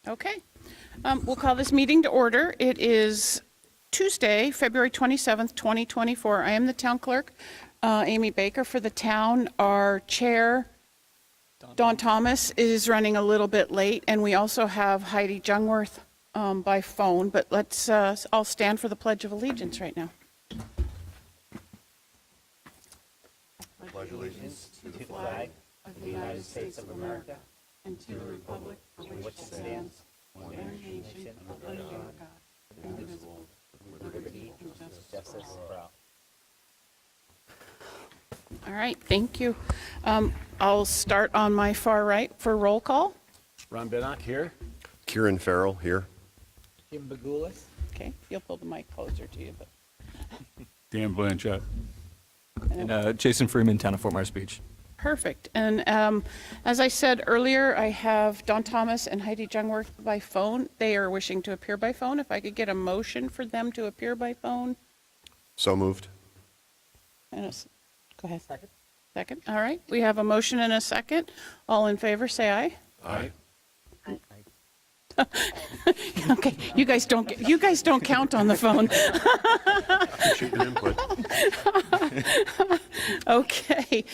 Okay. We'll call this meeting to order. It is Tuesday, February 27th, 2024. I am the town clerk, Amy Baker for the town. Our chair, Don Thomas, is running a little bit late, and we also have Heidi Jungworth by phone. But let's all stand for the Pledge of Allegiance right now. Pledge allegiance to the flag Of the United States of America and to the republic for which it stands, one nation, under God, indivisible, with liberty and justice for all. All right, thank you. I'll start on my far right for roll call. Ron Benock here. Kieran Farrell here. Jim Bagoulas. Okay, you'll pull the mic closer to you, but. Dan Blanchett. And Jason Freeman, Town of Fort Myers Beach. Perfect. And as I said earlier, I have Don Thomas and Heidi Jungworth by phone. They are wishing to appear by phone. If I could get a motion for them to appear by phone. So moved. And go ahead. Second. All right. We have a motion and a second. All in favor, say aye. Aye. Okay. You guys don't count on the phone. Shoot an input. Okay.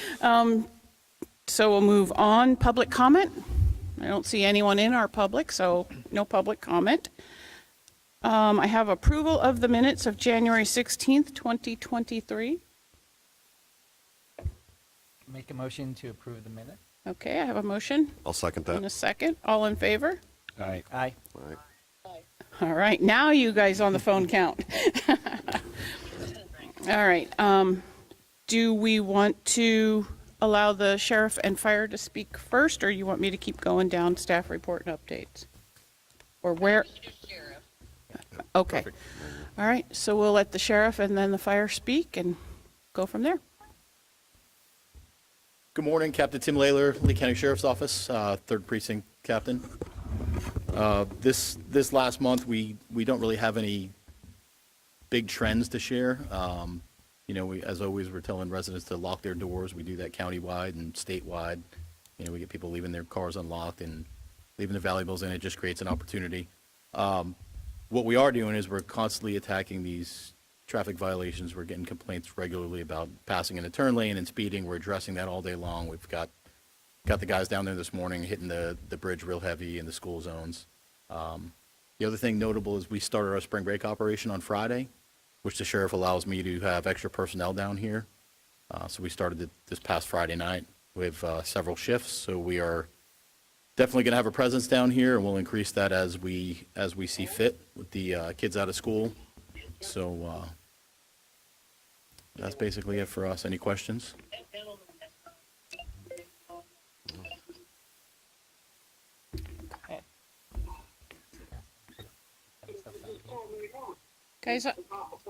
So we'll move on. Public comment. I don't see anyone in our public, so no public comment. I have approval of the minutes of January 16th, 2023. Make a motion to approve the minute. Okay, I have a motion I'll second and a that. second. All in favor? Aye. Aye. Aye. All right, now you guys on the phone count. All right, do we want to allow the sheriff and fire to speak first, or you want me to keep going down staff report and updates? Or where? Okay. All right, so we'll let the sheriff and then the fire speak and go from there. Good morning, Captain Tim Layler, Lee County Sheriff's Office, 3rd Precinct Captain. This last month, we don't really have any big trends to share. As always, we're telling residents to lock their doors. We do that countywide and statewide. We get people leaving their cars unlocked and leaving their valuables in. It just creates an opportunity. What we are doing is we're constantly attacking these traffic violations. We're getting complaints regularly about passing in a turn lane and speeding. We're addressing that all day long. We've got the guys down there this morning hitting the bridge real heavy in the school zones. The other thing notable is we started our spring break operation on Friday, which the sheriff allows me to have extra personnel down here. So we started it this past Friday night. We have several shifts, so we are definitely going to have a presence down here, and we'll increase that as we see fit with the kids out of school. So that's basically it for us. Any questions?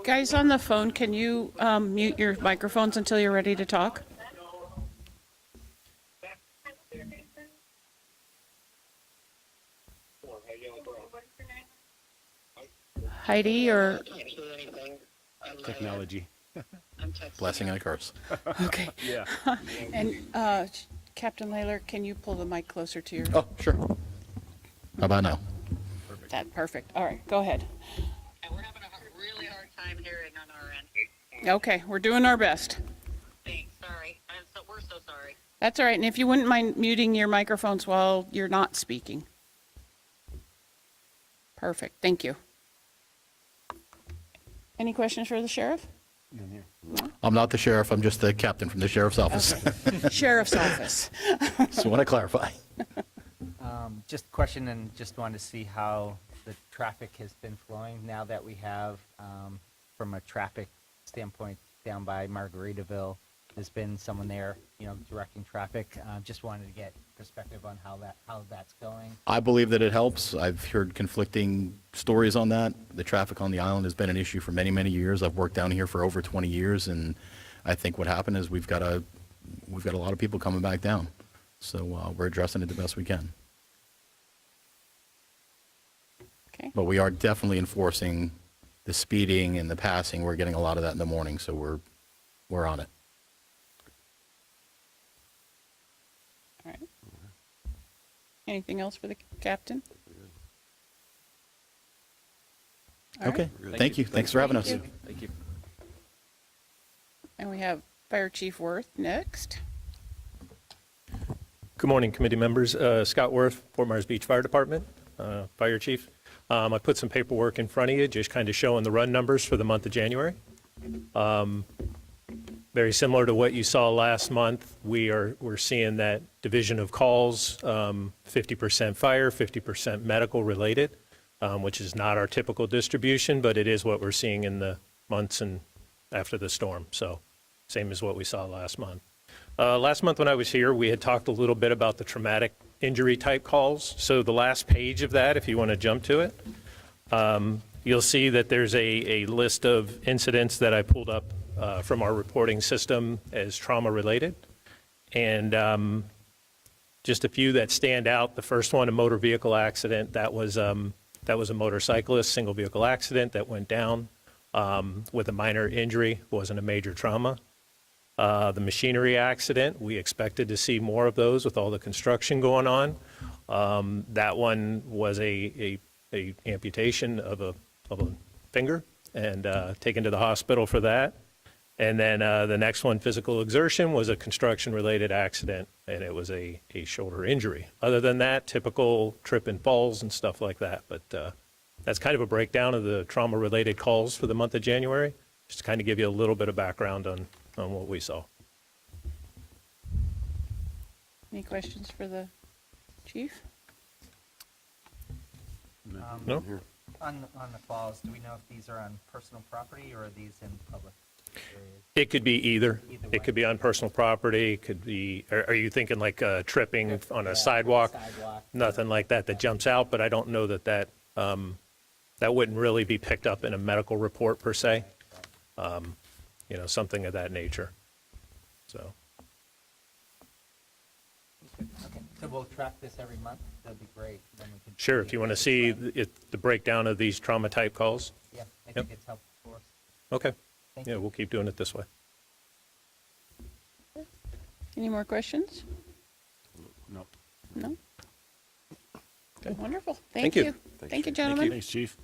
Guys on the phone, can you mute your microphones until you're ready to talk? Heidi or, Technology. Blessing and a curse. okay. Yeah. And Captain Layler, can you pull the mic closer to your, Oh, sure. How about now? that, perfect. All right, go ahead. And we're having a really hard time hearing on our end. Okay, we're doing our best. Thanks, sorry. We're so sorry. That's all right, and if you wouldn't mind muting your microphones while you're not speaking. Perfect, thank you. Any questions for the sheriff? I'm not the sheriff. I'm just the captain from the sheriff's office. Sheriff's office. So want to clarify. Just a question, and just wanted to see how the traffic has been flowing now that we have, from a traffic standpoint, down by Margaritaville, there's been someone there, directing traffic. Just wanted to get perspective on how that's going. I believe that it helps. I've heard conflicting stories on that. The traffic on the island has been an issue for many, many years. I've worked down here for over 20 years, and I think what happened is we've got a lot of people coming back down. So we're addressing it the best we can. Okay, But we are definitely enforcing the speeding and the passing. We're getting a lot of that in the morning, so we're on it. all right. Anything else for the captain? All right. Okay, thank you. Thanks for having us. Thank you. Thank you. And we have Fire Chief Worth next. Good morning, committee members. Scott Worth, Fort Myers Beach Fire Department, Fire Chief. I put some paperwork in front of you, just kind of showing the run numbers for the month of January. Very similar to what you saw last month, we're seeing that division of calls, 50% fire, 50% medical related, which is not our typical distribution, but it is what we're seeing in the months and after the storm. So same as what we saw last month. Last month when I was here, we had talked a little bit about the traumatic injury type calls. So the last page of that, if you want to jump to it, you'll see that there's a list of incidents that I pulled up from our reporting system as trauma related. And just a few that stand out. The first one, a motor vehicle accident. That was a motorcyclist, single vehicle accident that went down with a minor injury. Wasn't a major trauma. The machinery accident, we expected to see more of those with all the construction going on. That one was a amputation of a finger and taken to the hospital for that. And then the next one, physical exertion, was a construction-related accident, and it was a shoulder injury. Other than that, typical trip and falls and stuff like that. But that's kind of a breakdown of the trauma-related calls for the month of January, just to kind of give you a little bit of background on what we saw. Any questions for the chief? No? On the falls, do we know if these are on personal property or are these in public areas? It could be either. Either way. It could be on personal property, it could be, are you thinking like tripping on a sidewalk? Sidewalk. Nothing like that that jumps out, but I don't know that wouldn't really be picked up in a medical report per se. Something of that nature. So, Okay, so we'll track this every month. That'd be great. Then we can sure, if you want to see the breakdown of these trauma type calls. Yeah, I think it's helpful for us. Okay. Thank Yeah, you. we'll keep doing it this way. Any more questions? No. No? Okay. Wonderful. Thank Thank you. you. Thanks, Thank you, Chief. gentlemen. Thanks, Chief.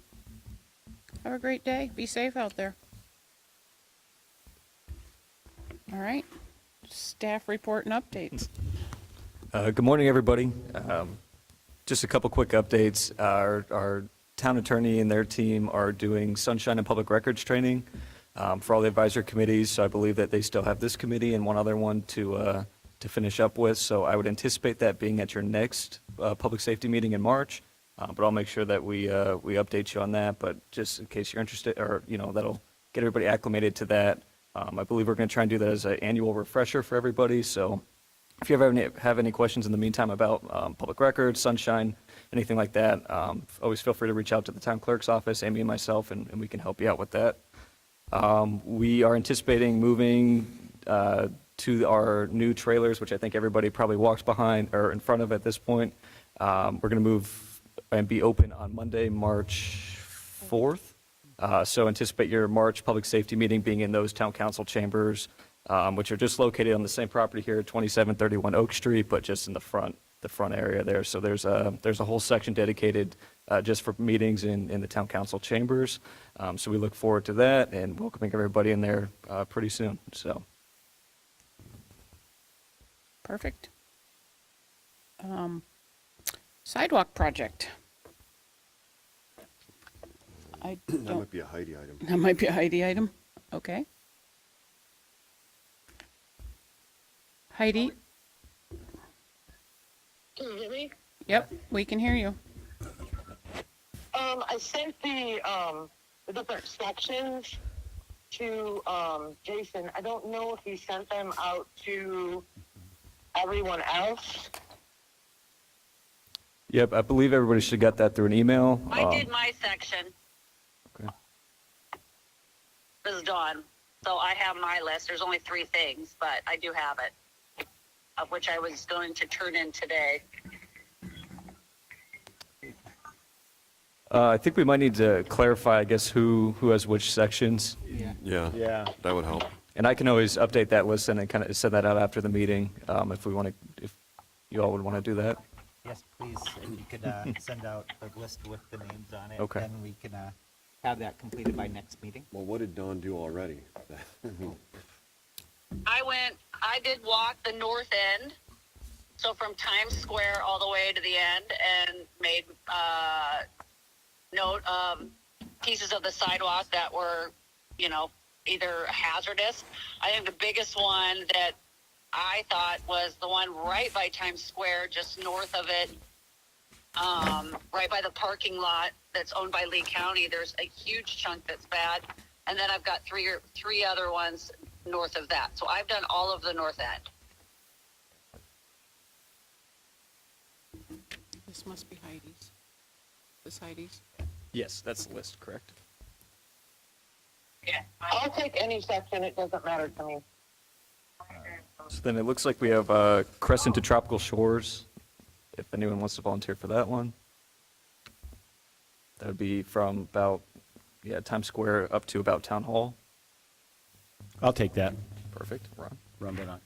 Have a great day. Be safe out there. All right. Staff report and updates. Good morning, everybody. Just a couple quick updates. Our town attorney and their team are doing sunshine and public records training for all the advisory committees. So I believe that they still have this committee and one other one to finish up with. So I would anticipate that being at your next public safety meeting in March. But I'll make sure that we update you on that. But just in case you're interested, or that'll get everybody acclimated to that. I believe we're going to try and do that as an annual refresher for everybody. So if you ever have any questions in the meantime about public records, sunshine, anything like that, always feel free to reach out to the town clerk's office, Amy and myself, and we can help you out with that. We are anticipating moving to our new trailers, which I think everybody probably walks behind or in front of at this point. We're going to move and be open on Monday, March 4th. So anticipate your March public safety meeting being in those town council chambers, which are just located on the same property here, 2731 Oak Street, but just in the front area there. So there's a whole section dedicated just for meetings in the town council chambers. So we look forward to that and welcoming everybody in there pretty soon. So Perfect. Sidewalk project. That might be a Heidi item. That might be a Heidi item. Okay. Heidi? Can you hear me? Yep, we can hear you. I sent the different sections to Jason. I don't know if he sent them out to everyone else. yep, I believe everybody should get that through an email. I did my section. Okay. This is Dawn. So I have my list. There's only 3 things, but I do have it, of which I was going to turn in today. I think we might need to clarify, I guess, who has which sections. Yeah, that would help. And I can always update that list and then kind of send that out after the meeting, if you all would want to do that. Yes, please, if you could send out the list with the names on it. Okay. Then we can have that completed by next meeting? Well, what did Dawn do already? I did walk the north end, so from Times Square all the way to the end, and made note of pieces of the sidewalk that were, either hazardous. I think the biggest one that I thought was the one right by Times Square, just north of it, right by the parking lot that's owned by Lee County. There's a huge chunk that's bad, and then I've got three other ones north of that. So I've done all of the north end. This must be Heidi's. This Heidi's? Yes, that's the list, correct? Yeah, I'll take any section. It doesn't matter to me. So then it looks like we have Crescent to Tropical Shores, if anyone wants to volunteer for that one. That would be from about, Times Square up to about Town Hall. I'll take that. Perfect, Ron. Run that on.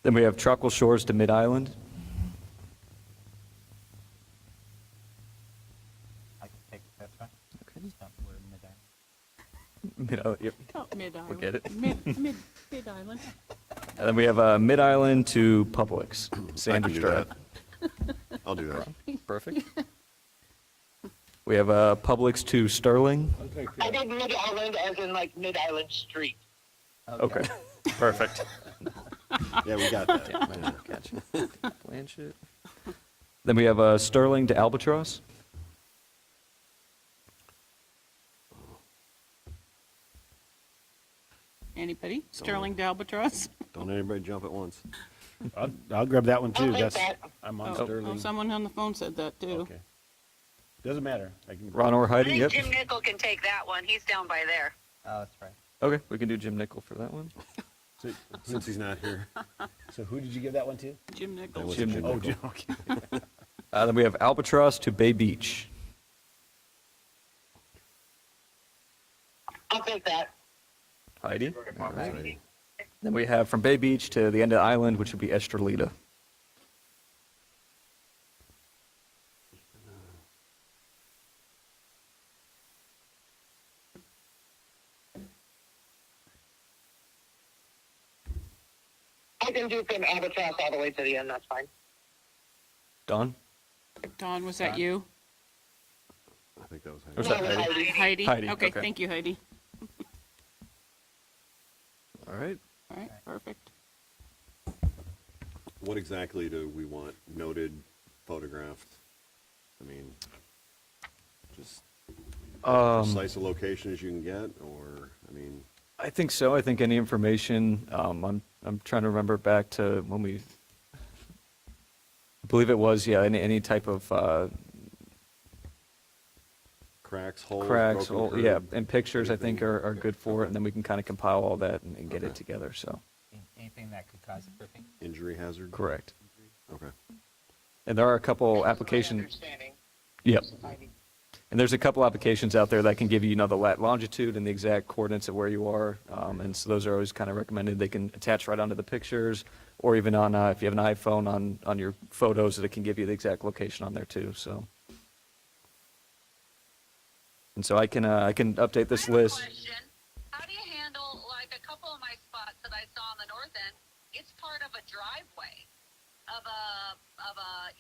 Then we have Tropical Shores to Mid-Island. I can take it, that's fine. Okay. Just don't- we're mid-island. Mid-Island, yep. Oh, Mid-Island. get it. Mid-Island. And then we have Mid-Island to Publix, I can Sanders do Drive. that. I'll do that. Perfect. We have Publix to Sterling. I did Mid-Island as in like Mid-Island Street. Okay, perfect. Yeah, we got that. Yeah, gotcha. Blanchett. Then we have Sterling to Albatross. Anybody? Sterling to Albatross? Don't anybody jump at once. I'll grab that one too. I'll take That's, that. I'm on Oh, Sterling. someone on the phone said that too. Okay. Doesn't matter. I can. Ron or I Heidi, think yep. Jim Nickel can take that one. He's down by there. Oh, that's right. Okay, we can do Jim Nickel for that one. So, Since he's not here. so who did you give that one to? Jim That Nichols. was Jim Jim Oh, Nickel. Jim, okay. Then we have Albatross to Bay Beach. I'll take that. Heidi. All right. Alrighty. Then we have from Bay Beach to the end of the island, which would be Estrelita. I can do from Albatross all the way to the end. That's fine. Don? Don, was that you? I think that was Or was Heidi. that No, Heidi? Heidi. Heidi? Heidi, Okay, okay. thank you, Heidi. All right. All right, perfect. What exactly do we want noted, photographed? I mean, just precise a location as you can get, or, I mean, I think so. I think any information, I'm trying to remember back to when we, I believe it was, any type of cracks, holes, cracks, broken curb, yeah, and pictures I think anything. are good for it, and then we can kind of compile all that and get it together, so. Anything that could cause tripping? Injury hazard? Correct. Okay. And there are a couple That's my applications, understanding. yep. Heidi. And there's a couple applications out there that can give you, the longitude and the exact coordinates of where you are. And so those are always kind of recommended. They can attach right onto the pictures, or even on, if you have an iPhone on your photos, that it can give you the exact location on there too, so. And so I can update this I have a list. question. How do you handle, like, a couple of my spots that I saw on the north end? It's part of a driveway of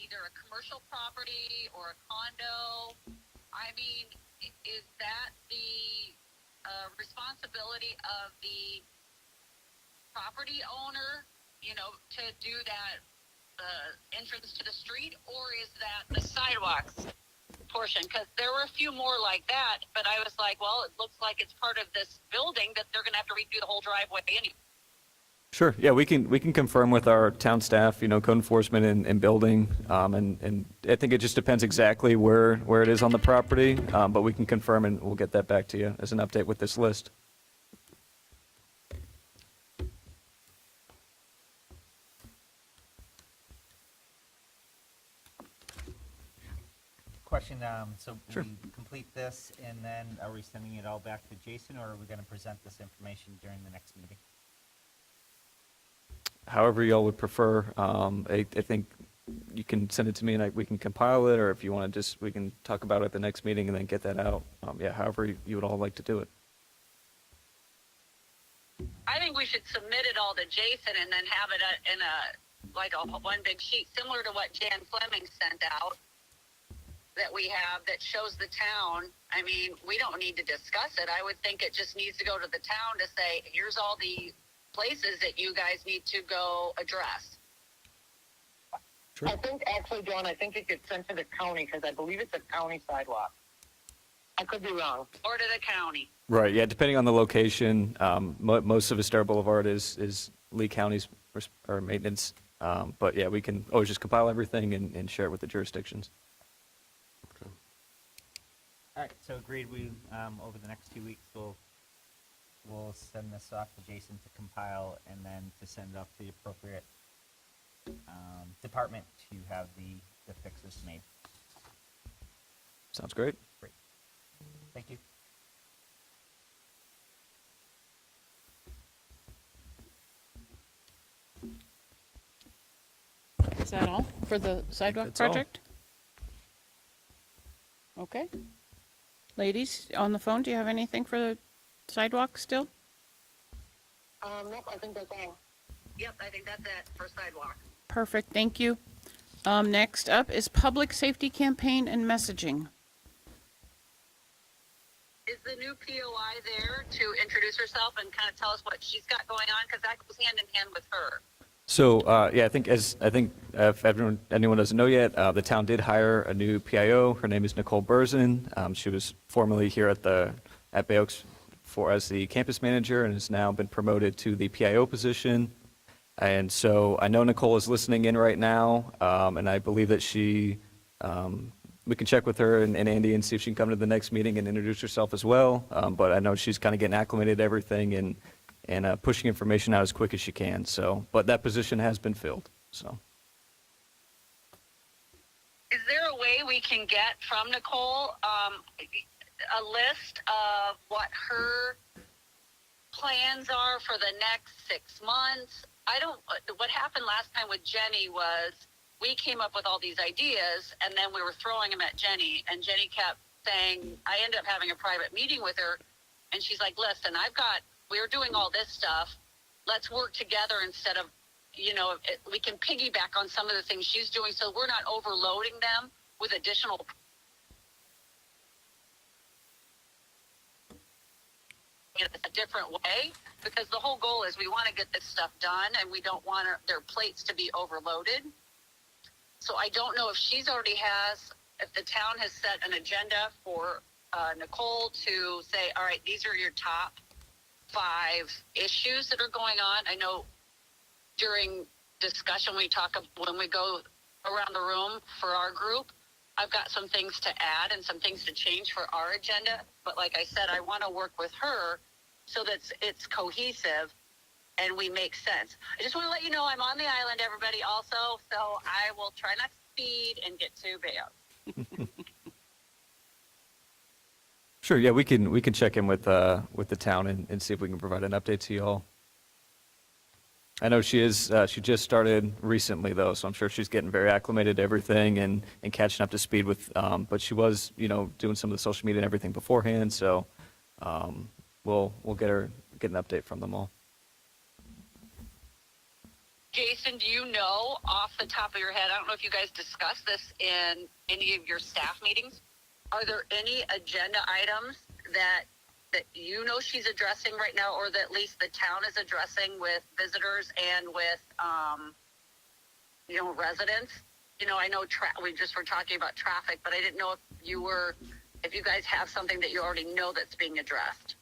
either a commercial property or a condo. I mean, is that the responsibility of the property owner, to do that, the entrance to the street, or is that the sidewalks portion? Because there were a few more like that, but I was like, well, it looks like it's part of this building that they're going to have to redo the whole driveway anyway. Sure, yeah, we can confirm with our town staff, code enforcement and building, and I think it just depends exactly where it is on the property, but we can confirm and we'll get that back to you as an update with this list. Question, so Sure. we complete this, and then are we sending it all back to Jason, or are we gonna present this information during the next meeting? However y'all would prefer, I think you can send it to me and we can compile it, or if you want to just, we can talk about it at the next meeting and then get that out. Yeah, however you would all like to do it. I think we should submit it all to Jason and then have it in like a one big sheet, similar to what Jan Fleming sent out that we have that shows the town. I mean, we don't need to discuss it. I would think it just needs to go to the town to say, here's all the places that you guys need to go address. I think actually, John, I think it gets sent to the county because I believe it's a county sidewalk. I could be wrong. Or to the county. Right, yeah, depending on the location, most of Estero Boulevard is Lee County's or maintenance. But yeah, we can always just compile everything and share it with the jurisdictions. All right, so agreed, we, over the next 2 weeks, we'll send this off to Jason to compile and then to send it off to the appropriate department to have the fixes made. Sounds great. Great. Thank you. Is that all for the sidewalk that's all. project? Okay. Ladies, on the phone, do you have anything for the sidewalk still? Nope, I think that's all. Yep, I think that's it for sidewalk. Perfect, thank you. Next up is public safety campaign and messaging. Is the new POI there to introduce herself and kind of tell us what she's got going on? Because that goes hand in hand with her. So, yeah, I think if anyone doesn't know yet, the town did hire a new PIO. Her name is Nicole Berzin. She was formerly here at Bay Oaks as the campus manager and has now been promoted to the PIO position. And so I know Nicole is listening in right now, and I believe that we can check with her and Andy and see if she can come to the next meeting and introduce herself as well. But I know she's kind of getting acclimated to everything and pushing information out as quick as she can. So, but that position has been filled. So, Is there a way we can get from Nicole a list of what her plans are for the next 6 months? What happened last time with Jenny was we came up with all these ideas and then we were throwing them at Jenny, and Jenny kept saying, I ended up having a private meeting with her and she's like, listen, we're doing all this stuff. Let's work together instead of, we can piggyback on some of the things she's doing so we're not overloading them with additional in a different way, because the whole goal is we want to get this stuff done and we don't want their plates to be overloaded. So I don't know if if the town has set an agenda for Nicole to say, all right, these are your top 5 issues that are going on. I know during discussion when we go around the room for our group, I've got some things to add and some things to change for our agenda. But like I said, I want to work with her so that it's cohesive and we make sense. I just want to let you know I'm on the island, everybody, also, so I will try not to speed and get to Bayeux. sure, yeah, we can check in with the town and see if we can provide an update to you all. I know she just started recently though, so I'm sure she's getting very acclimated to everything and catching up to speed with. But she was, doing some of the social media and everything beforehand, so we'll get an update from them all. Jason, do you know off the top of your head, I don't know if you guys discussed this in any of your staff meetings, are there any agenda items that she's addressing right now, or that at least the town is addressing with visitors and with, residents? I know we just were talking about traffic, but I didn't know if you guys have something that you already know that's being addressed.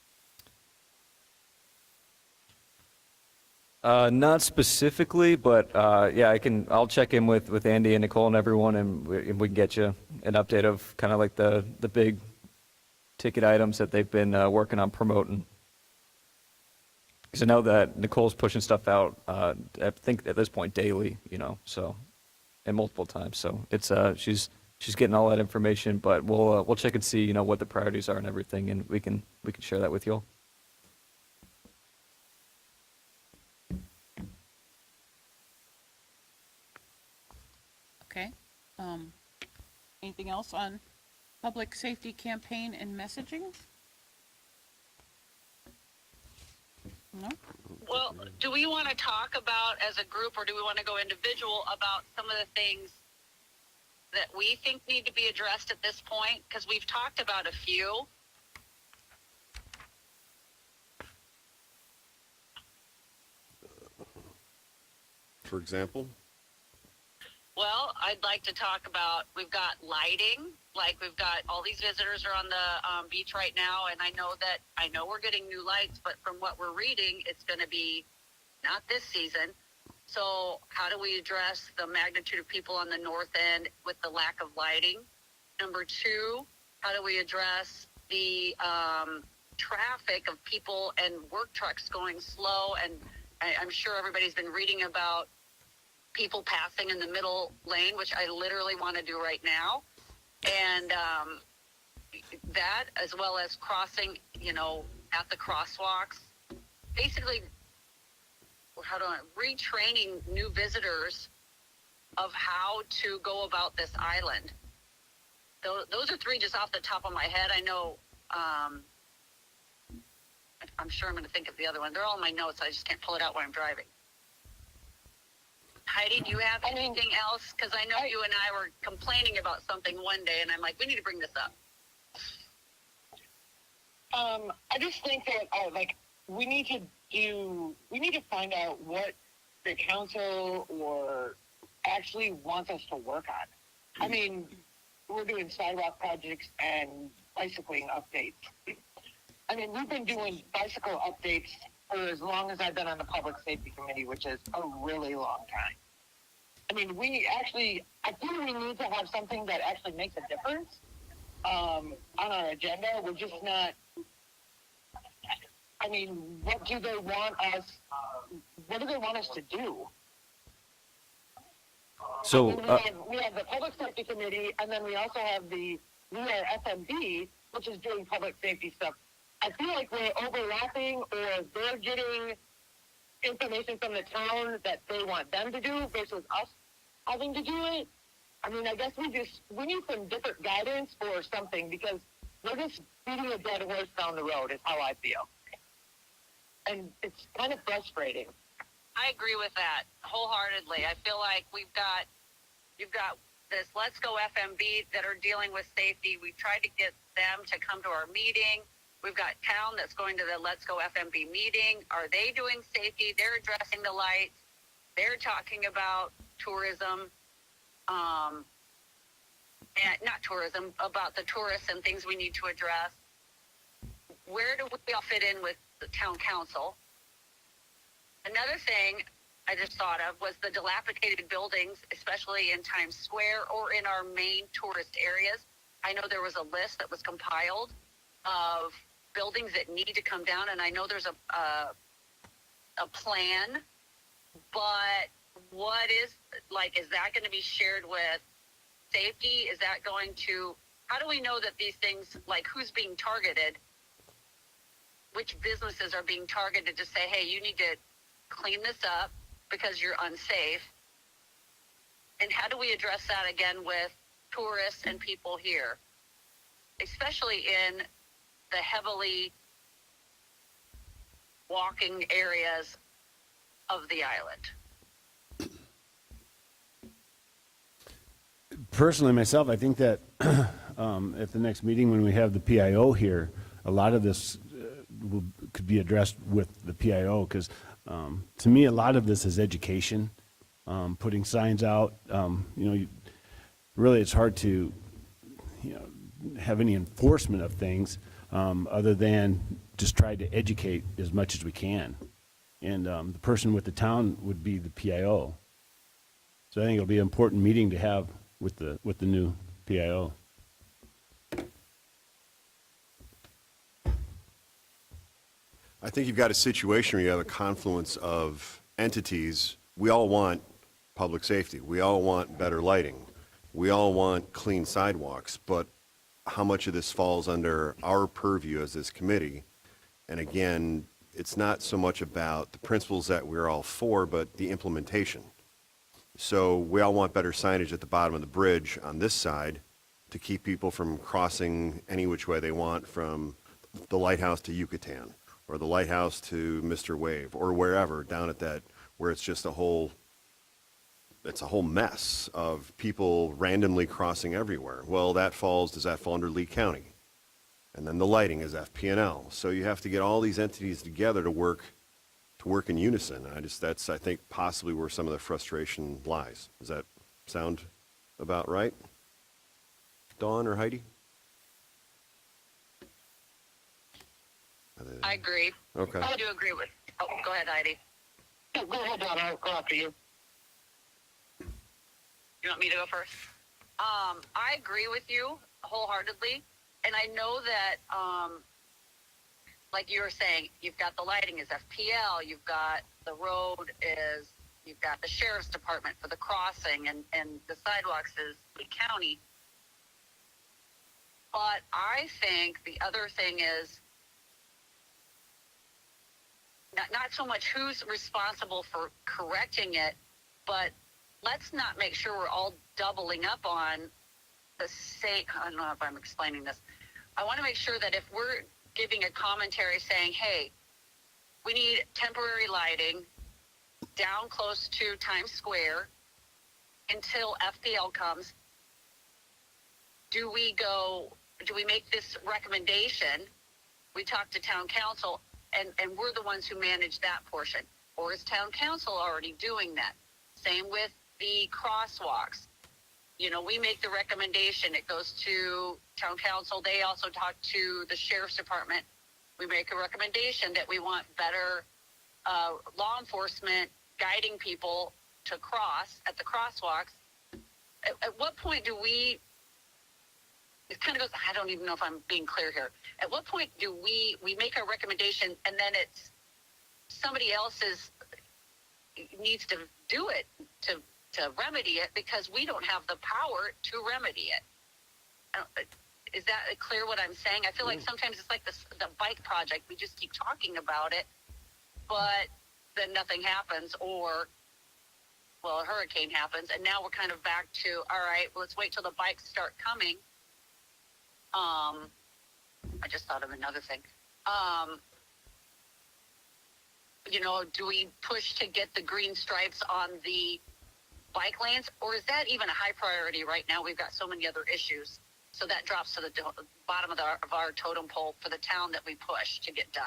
Not specifically, but yeah, I'll check in with Andy and Nicole and everyone, and we can get you an update of kind of like the big ticket items that they've been working on promoting. Because I know that Nicole's pushing stuff out, I think at this point daily, so, and multiple times. So it's she's getting all that information, but we'll check and see what the priorities are and everything, and we can share that with you all. Okay. Anything else on public safety campaign and messaging? No? Well, do we want to talk about as a group, or do we want to go individual about some of the things that we think need to be addressed at this point? Because we've talked about a few. For example? Well, I'd like to talk about, we've got lighting, like we've got all these visitors are on the beach right now, and I know we're getting new lights, but from what we're reading, it's going to be not this season. So how do we address the magnitude of people on the north end with the lack of lighting? Number two, how do we address the traffic of people and work trucks going slow? And I'm sure everybody's been reading about people passing in the middle lane, which I literally want to do right now. And that, as well as crossing, at the crosswalks, basically, retraining new visitors of how to go about this island. Those are three just off the top of my head. I know, I'm sure I'm going to think of the other one. They're all in my notes. I just can't pull it out while I'm driving. Heidi, do you have anything else? Because I know you and I were complaining about something one day, and I'm like, we need to bring this up. I just think that we need to find out what the council or actually wants us to work on. I mean, we're doing sidewalk projects and bicycling updates. I mean, we've been doing bicycle updates for as long as I've been on the public safety committee, which is a really long time. I mean, I feel we need to have something that actually makes a difference on our agenda. We're just not, I mean, what do they want us to do? So, We have the public safety committee, and then we also have we are FMB, which is doing public safety stuff. I feel like we're overlapping, or they're getting information from the town that they want them to do versus us having to do it. I mean, I guess we need some different guidance or something, because we're just beating a dead horse down the road is how I feel. And it's kind of frustrating. I agree with that wholeheartedly. I feel like you've got this Let's Go FMB that are dealing with safety. We've tried to get them to come to our meeting. We've got town that's going to the Let's Go FMB meeting. Are they doing safety? They're addressing the lights. They're talking about tourism, and not tourism, about the tourists and things we need to address. Where do we all fit in with the town council? Another thing I just thought of was the dilapidated buildings, especially in Times Square or in our main tourist areas. I know there was a list that was compiled of buildings that need to come down, and I know there's a plan, but is that going to be shared with safety? Is that going to, how do we know that these things, like who's being targeted, which businesses are being targeted to say, hey, you need to clean this up because you're unsafe? And how do we address that again with tourists and people here, especially in the heavily walking areas of the island? Personally, myself, I think that at the next meeting when we have the PIO here, a lot of this could be addressed with the PIO, because to me, a lot of this is education, putting signs out. Really, it's hard to have any enforcement of things other than just try to educate as much as we can. And the person with the town would be the PIO. So I think it'll be an important meeting to have with the new PIO. I think you've got a situation where you have a confluence of entities. We all want public safety. We all want better lighting. We all want clean sidewalks, but how much of this falls under our purview as this committee? And again, it's not so much about the principles that we're all for, but the implementation. So we all want better signage at the bottom of the bridge on this side to keep people from crossing any which way they want from the lighthouse to Yucatan, or the lighthouse to Mr. Wave, or wherever down at that, where it's just it's a whole mess of people randomly crossing everywhere. Well, does that fall under Lee County? And then the lighting is FP&L. So you have to get all these entities together to work in unison. That's, I think, possibly where some of the frustration lies. Does that sound about right? Dawn or Heidi? I agree. Okay. I do agree with. Oh, go ahead, Heidi. Yeah, go ahead, Don. I'll go after you. You want me to go first? I agree with you wholeheartedly, and I know that, like you were saying, you've got the lighting is FPL, you've got the road is, you've got the sheriff's department for the crossing, and the sidewalks is Lee County. But I think the other thing is not so much who's responsible for correcting it, but let's not make sure we're all doubling up on the same. I don't know if I'm explaining this. I want to make sure that if we're giving a commentary saying, hey, we need temporary lighting down close to Times Square until FPL comes, do we make this recommendation? We talk to town council and we're the ones who manage that portion. Or is town council already doing that? Same with the crosswalks. You know, we make the recommendation. It goes to town council. They also talk to the sheriff's department. We make a recommendation that we want better law enforcement guiding people to cross at the crosswalks. At what point do we, it kind of goes, I don't even know if I'm being clear here. At what point do we make a recommendation and then it's somebody else's needs to do it to remedy it because we don't have the power to remedy it? Is that clear what I'm saying? I feel like sometimes it's like the bike project. We just keep talking about it, but then nothing happens, or, well, a hurricane happens, and now we're kind of back to, all right, well, let's wait till the bikes start coming. I just thought of another thing. You know, do we push to get the green stripes on the bike lanes, or is that even a high priority right now? We've got so many other issues. So that drops to the bottom of our totem pole for the town that we push to get done.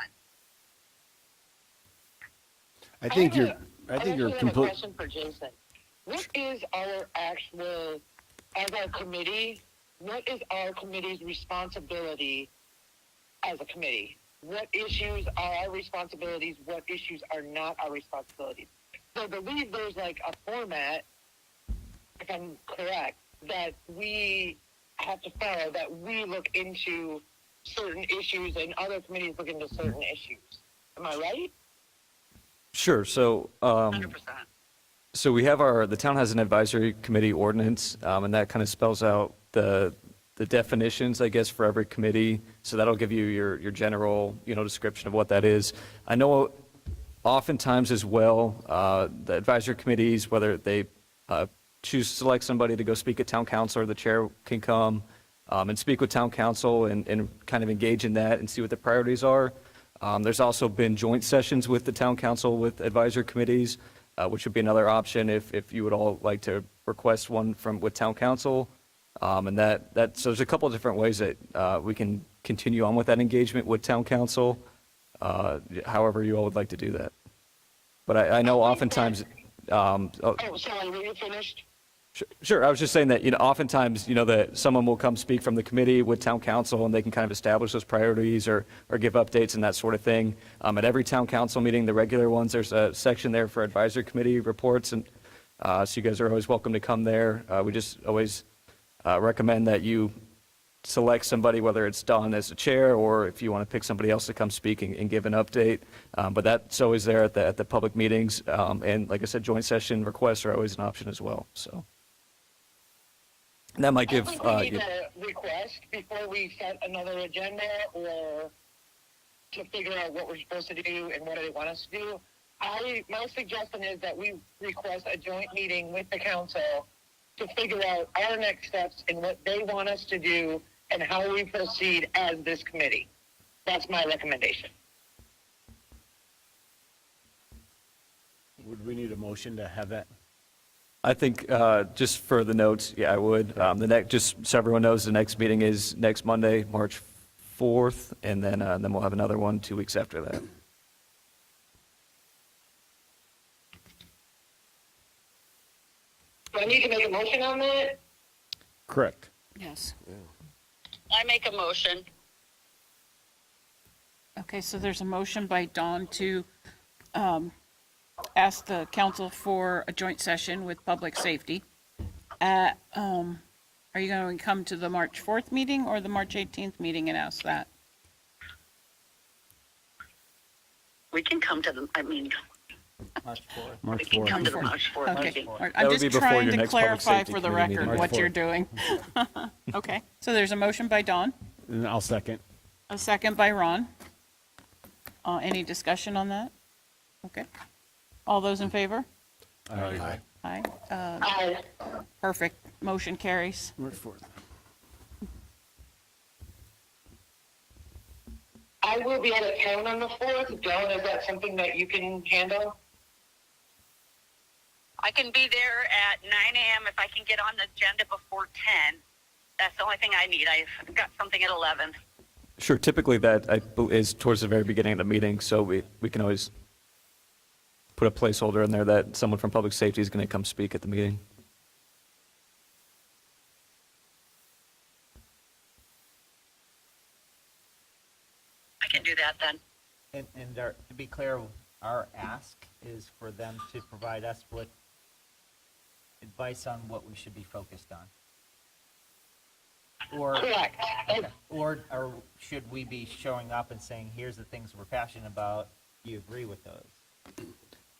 I think you're I have a complete. question for Jason. What is our actual, as our committee, what is our committee's responsibility as a committee? What issues are our responsibilities? What issues are not our responsibilities? So I believe there's like a format, if I'm correct, that we have to follow, that we look into certain issues and other committees look into certain issues. Am I right? Sure. So, 100%. so we have the town has an advisory committee ordinance, and that kind of spells out the definitions, I guess, for every committee. So that'll give you your general, description of what that is. I know oftentimes as well, the advisory committees, whether they choose to select somebody to go speak at town council, or the chair can come and speak with town council and kind of engage in that and see what the priorities are. There's also been joint sessions with the town council with advisory committees, which would be another option if you would all like to request one with town council. And so there's a couple of different ways that we can continue on with that engagement with town council, however you all would like to do that. But I know oftentimes. Oh, sorry, were you finished? Sure. I was just saying that, oftentimes, that someone will come speak from the committee with town council and they can kind of establish those priorities or give updates and that sort of thing. At every town council meeting, the regular ones, there's a section there for advisory committee reports. And so you guys are always welcome to come there. We just always recommend that you select somebody, whether it's Dawn as the chair or if you want to pick somebody else to come speak and give an update. But that's always there at the public meetings. And like I said, joint session requests are always an option as well. So. And that might give. I think we need a request before we set another agenda or to figure out what we're supposed to do and what they want us to do. my suggestion is that we request a joint meeting with the council to figure out our next steps and what they want us to do and how we proceed as this committee. That's my recommendation. Would we need a motion to have that? I think, just for the notes, yeah, I would. Just so everyone knows, the next meeting is next Monday, March 4th, and then we'll have another one 2 weeks after that. Do I need to make a motion on that? Correct. Yes. I make a motion. Okay, so there's a motion by Dawn to ask the council for a joint session with public safety. Are you going to come to the March 4th meeting or the March 18th meeting and ask that? We can come to March 4th. March we can come 4th. to the March 4th Okay, meeting. all right, That I'm would just be before trying your to next public clarify safety for the committee meeting. record March what you're 4th. doing. Okay, so there's a motion by Dawn, And I'll second. a second by Ron. Any discussion on that? Okay. All those in favor? Aye. Aye. Aye. Perfect. Motion carries. March 4th. I will be out of town on the 4th. Joan, is that something that you can handle? I can be there at 9 a.m. if I can get on the agenda before 10. That's the only thing I need. I've got something at 11. Sure, typically that is towards the very beginning of the meeting, so we can always put a placeholder in there that someone from public safety is going to come speak at the meeting. I can do that then. To be clear, our ask is for them to provide us with advice on what we should be focused on. Or, Correct. or should we be showing up and saying, here's the things we're passionate about, do you agree with those?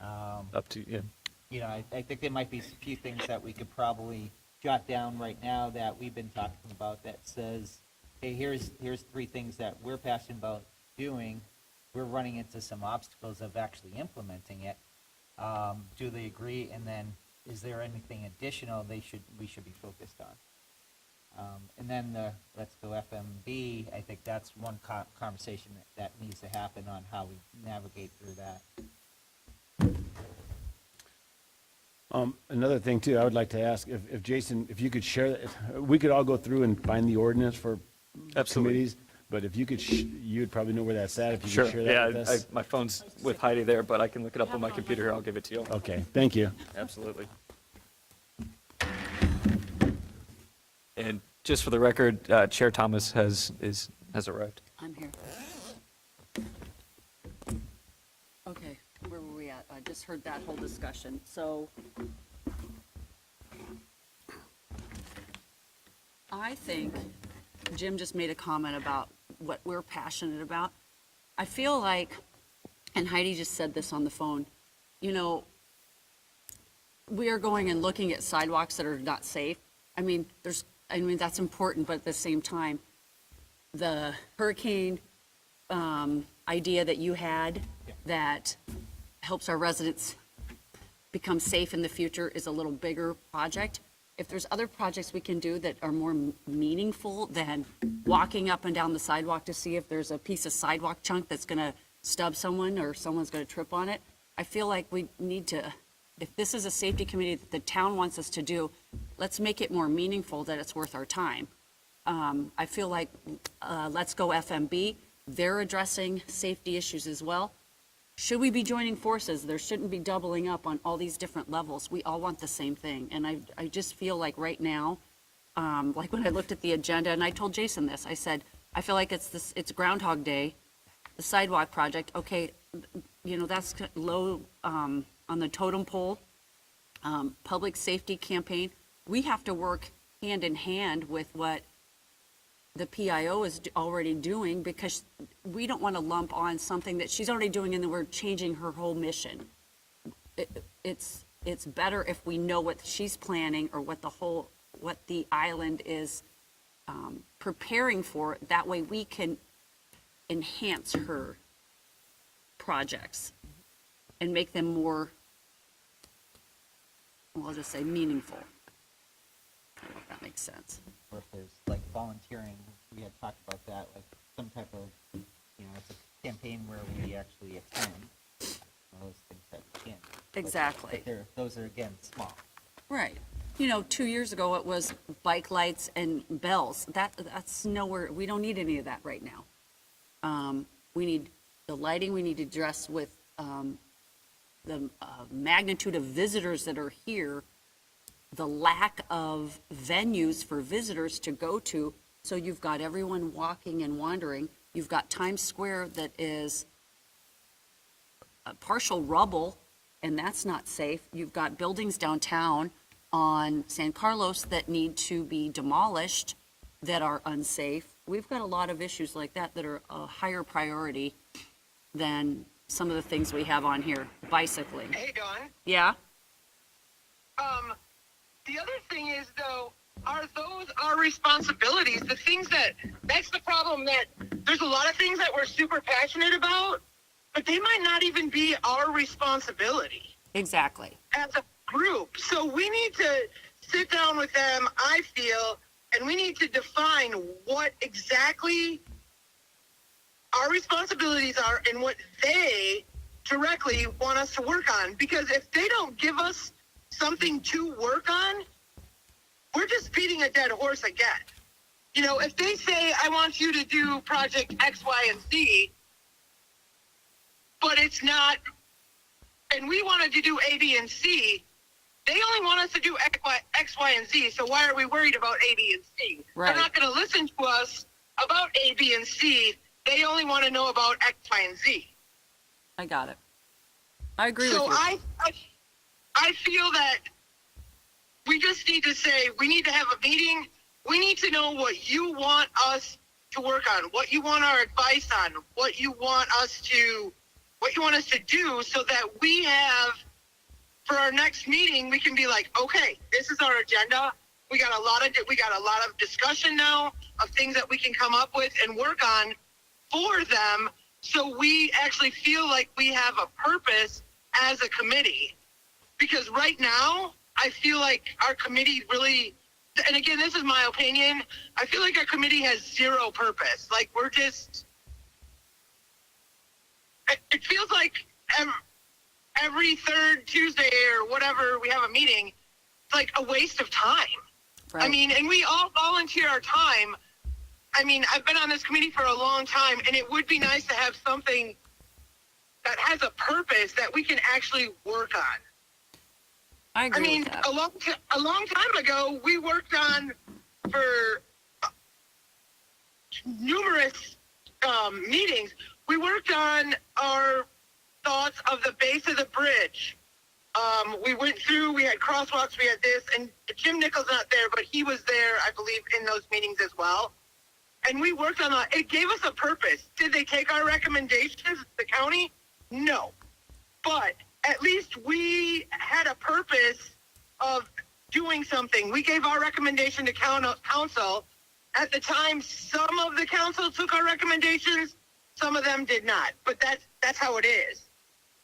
Up to you. You know, I think there might be a few things that we could probably jot down right now that we've been talking about that says, hey, here's 3 things that we're passionate about doing. We're running into some obstacles of actually implementing it. Do they agree? And then, is there anything additional we should be focused on? And then the Let's Go FMB, I think that's one conversation that needs to happen on how we navigate through that. Another thing too, I would like to ask if Jason, if you could share, we could all go through and find the ordinance for Absolutely. committees, but if you could, you would probably know where that's at, if you Sure, could share that with yeah, us. my phone's with Heidi there, but I can look it up on my computer here, I'll give it to you. Okay, thank you. Absolutely. And just for the record, Chair Thomas has arrived. I'm here. Okay, where were we at? I just heard that whole discussion. So I think Jim just made a comment about what we're passionate about. I feel like, and Heidi just said this on the phone, you know, we are going and looking at sidewalks that are not safe. I mean, that's important, but at the same time, the hurricane idea that you had that helps our residents become safe in the future is a little bigger project. If there's other projects we can do that are more meaningful than walking up and down the sidewalk to see if there's a piece of sidewalk chunk that's going to stub someone or someone's going to trip on it, I feel like we need to, if this is a safety committee that the town wants us to do, let's make it more meaningful that it's worth our time. I feel like Let's Go FMB, they're addressing safety issues as well. Should we be joining forces? There shouldn't be doubling up on all these different levels. We all want the same thing. And I just feel like right now, like when I looked at the agenda, and I told Jason this, I said, I feel like it's Groundhog Day, the sidewalk project. Okay, you know, that's low on the totem pole. Public safety campaign. We have to work hand in hand with what the PIO is already doing, because we don't want to lump on something that she's already doing and then we're changing her whole mission. It's better if we know what she's planning or what the island is preparing for. That way we can enhance her projects. and make them more, well, I'll just say meaningful. I don't know if that makes sense. Or if there's like volunteering, we had talked about that, like some type of, it's a campaign where we actually attend. Those things that we can't. Exactly. But those are, again, small. Right. 2 years ago, it was bike lights and bells. That's nowhere, we don't need any of that right now. We need the lighting, we need to address with the magnitude of visitors that are here, the lack of venues for visitors to go to. So you've got everyone walking and wandering. You've got Times Square that is a partial rubble, and that's not safe. You've got buildings downtown on San Carlos that need to be demolished that are unsafe. We've got a lot of issues like that that are a higher priority than some of the things we have on here. Bicycling. Hey, Dawn. Yeah? The other thing is, though, are those our responsibilities? That's the problem, that there's a lot of things that we're super passionate about, but they might not even be our responsibility Exactly. as a group. So we need to sit down with them, I feel, and we need to define what exactly our responsibilities are and what they directly want us to work on. Because if they don't give us something to work on, we're just beating a dead horse again. If they say, I want you to do project X, Y, and Z, but it's not, and we wanted to do A, B, and C, they only want us to do X, Y, and Z, so why are we worried about A, B, and C? Right. They're not going to listen to us about A, B, and C. They only want to know about X, Y, and Z. I got it. I agree So with you. I feel that we just need to say, we need to have a meeting. We need to know what you want us to work on, what you want our advice on, what you want us to do, so that we have, for our next meeting, we can be like, okay, this is our agenda. We got a lot of discussion now of things that we can come up with and work on for them, so we actually feel like we have a purpose as a committee. Because right now, I feel like our committee really, and again, this is my opinion, I feel like our committee has zero purpose. Like, we're just, it feels like every third Tuesday or whatever we have a meeting, it's like a waste of time. Right. I mean, and we all volunteer our time. I mean, I've been on this committee for a long time, and it would be nice to have something that has a purpose that we can actually work on. I agree I mean, with that. a long time ago, we worked on, for numerous meetings, we worked on our thoughts of the base of the bridge. We went through, we had crosswalks, we had this, and Jim Nichols not there, but he was there, I believe, in those meetings as well. And we worked on that. It gave us a purpose. Did they take our recommendations, the county? No. But at least we had a purpose of doing something. We gave our recommendation to council. At the time, some of the council took our recommendations, some of them did not. But that's how it is.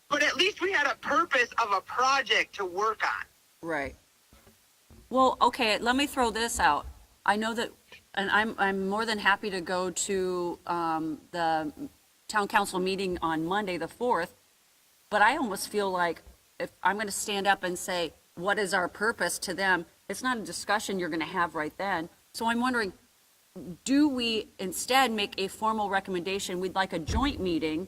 But at least we had a purpose of a project to work on. Right. Well, okay, let me throw this out. I know that, and I'm more than happy to go to the town council meeting on Monday, the 4th, but I almost feel like if I'm going to stand up and say, what is our purpose to them, it's not a discussion you're going to have right then. So I'm wondering, do we instead make a formal recommendation? We'd like a joint meeting.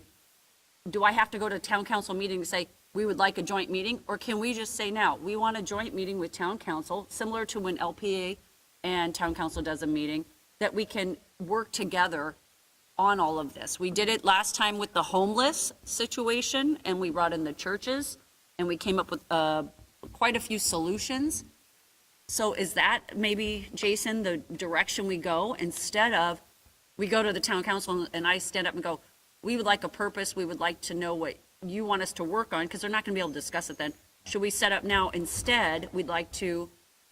Do I have to go to town council meeting to say, we would like a joint meeting? Or can we just say now, we want a joint meeting with town council, similar to when LPA and town council does a meeting, that we can work together on all of this. We did it last time with the homeless situation, and we brought in the churches, and we came up with quite a few solutions. So is that maybe, Jason, the direction we go, instead of we go to the town council and I stand up and go, we would like a purpose, we would like to know what you want us to work on, because they're not going to be able to discuss it then. Should we set up now, instead, we'd like to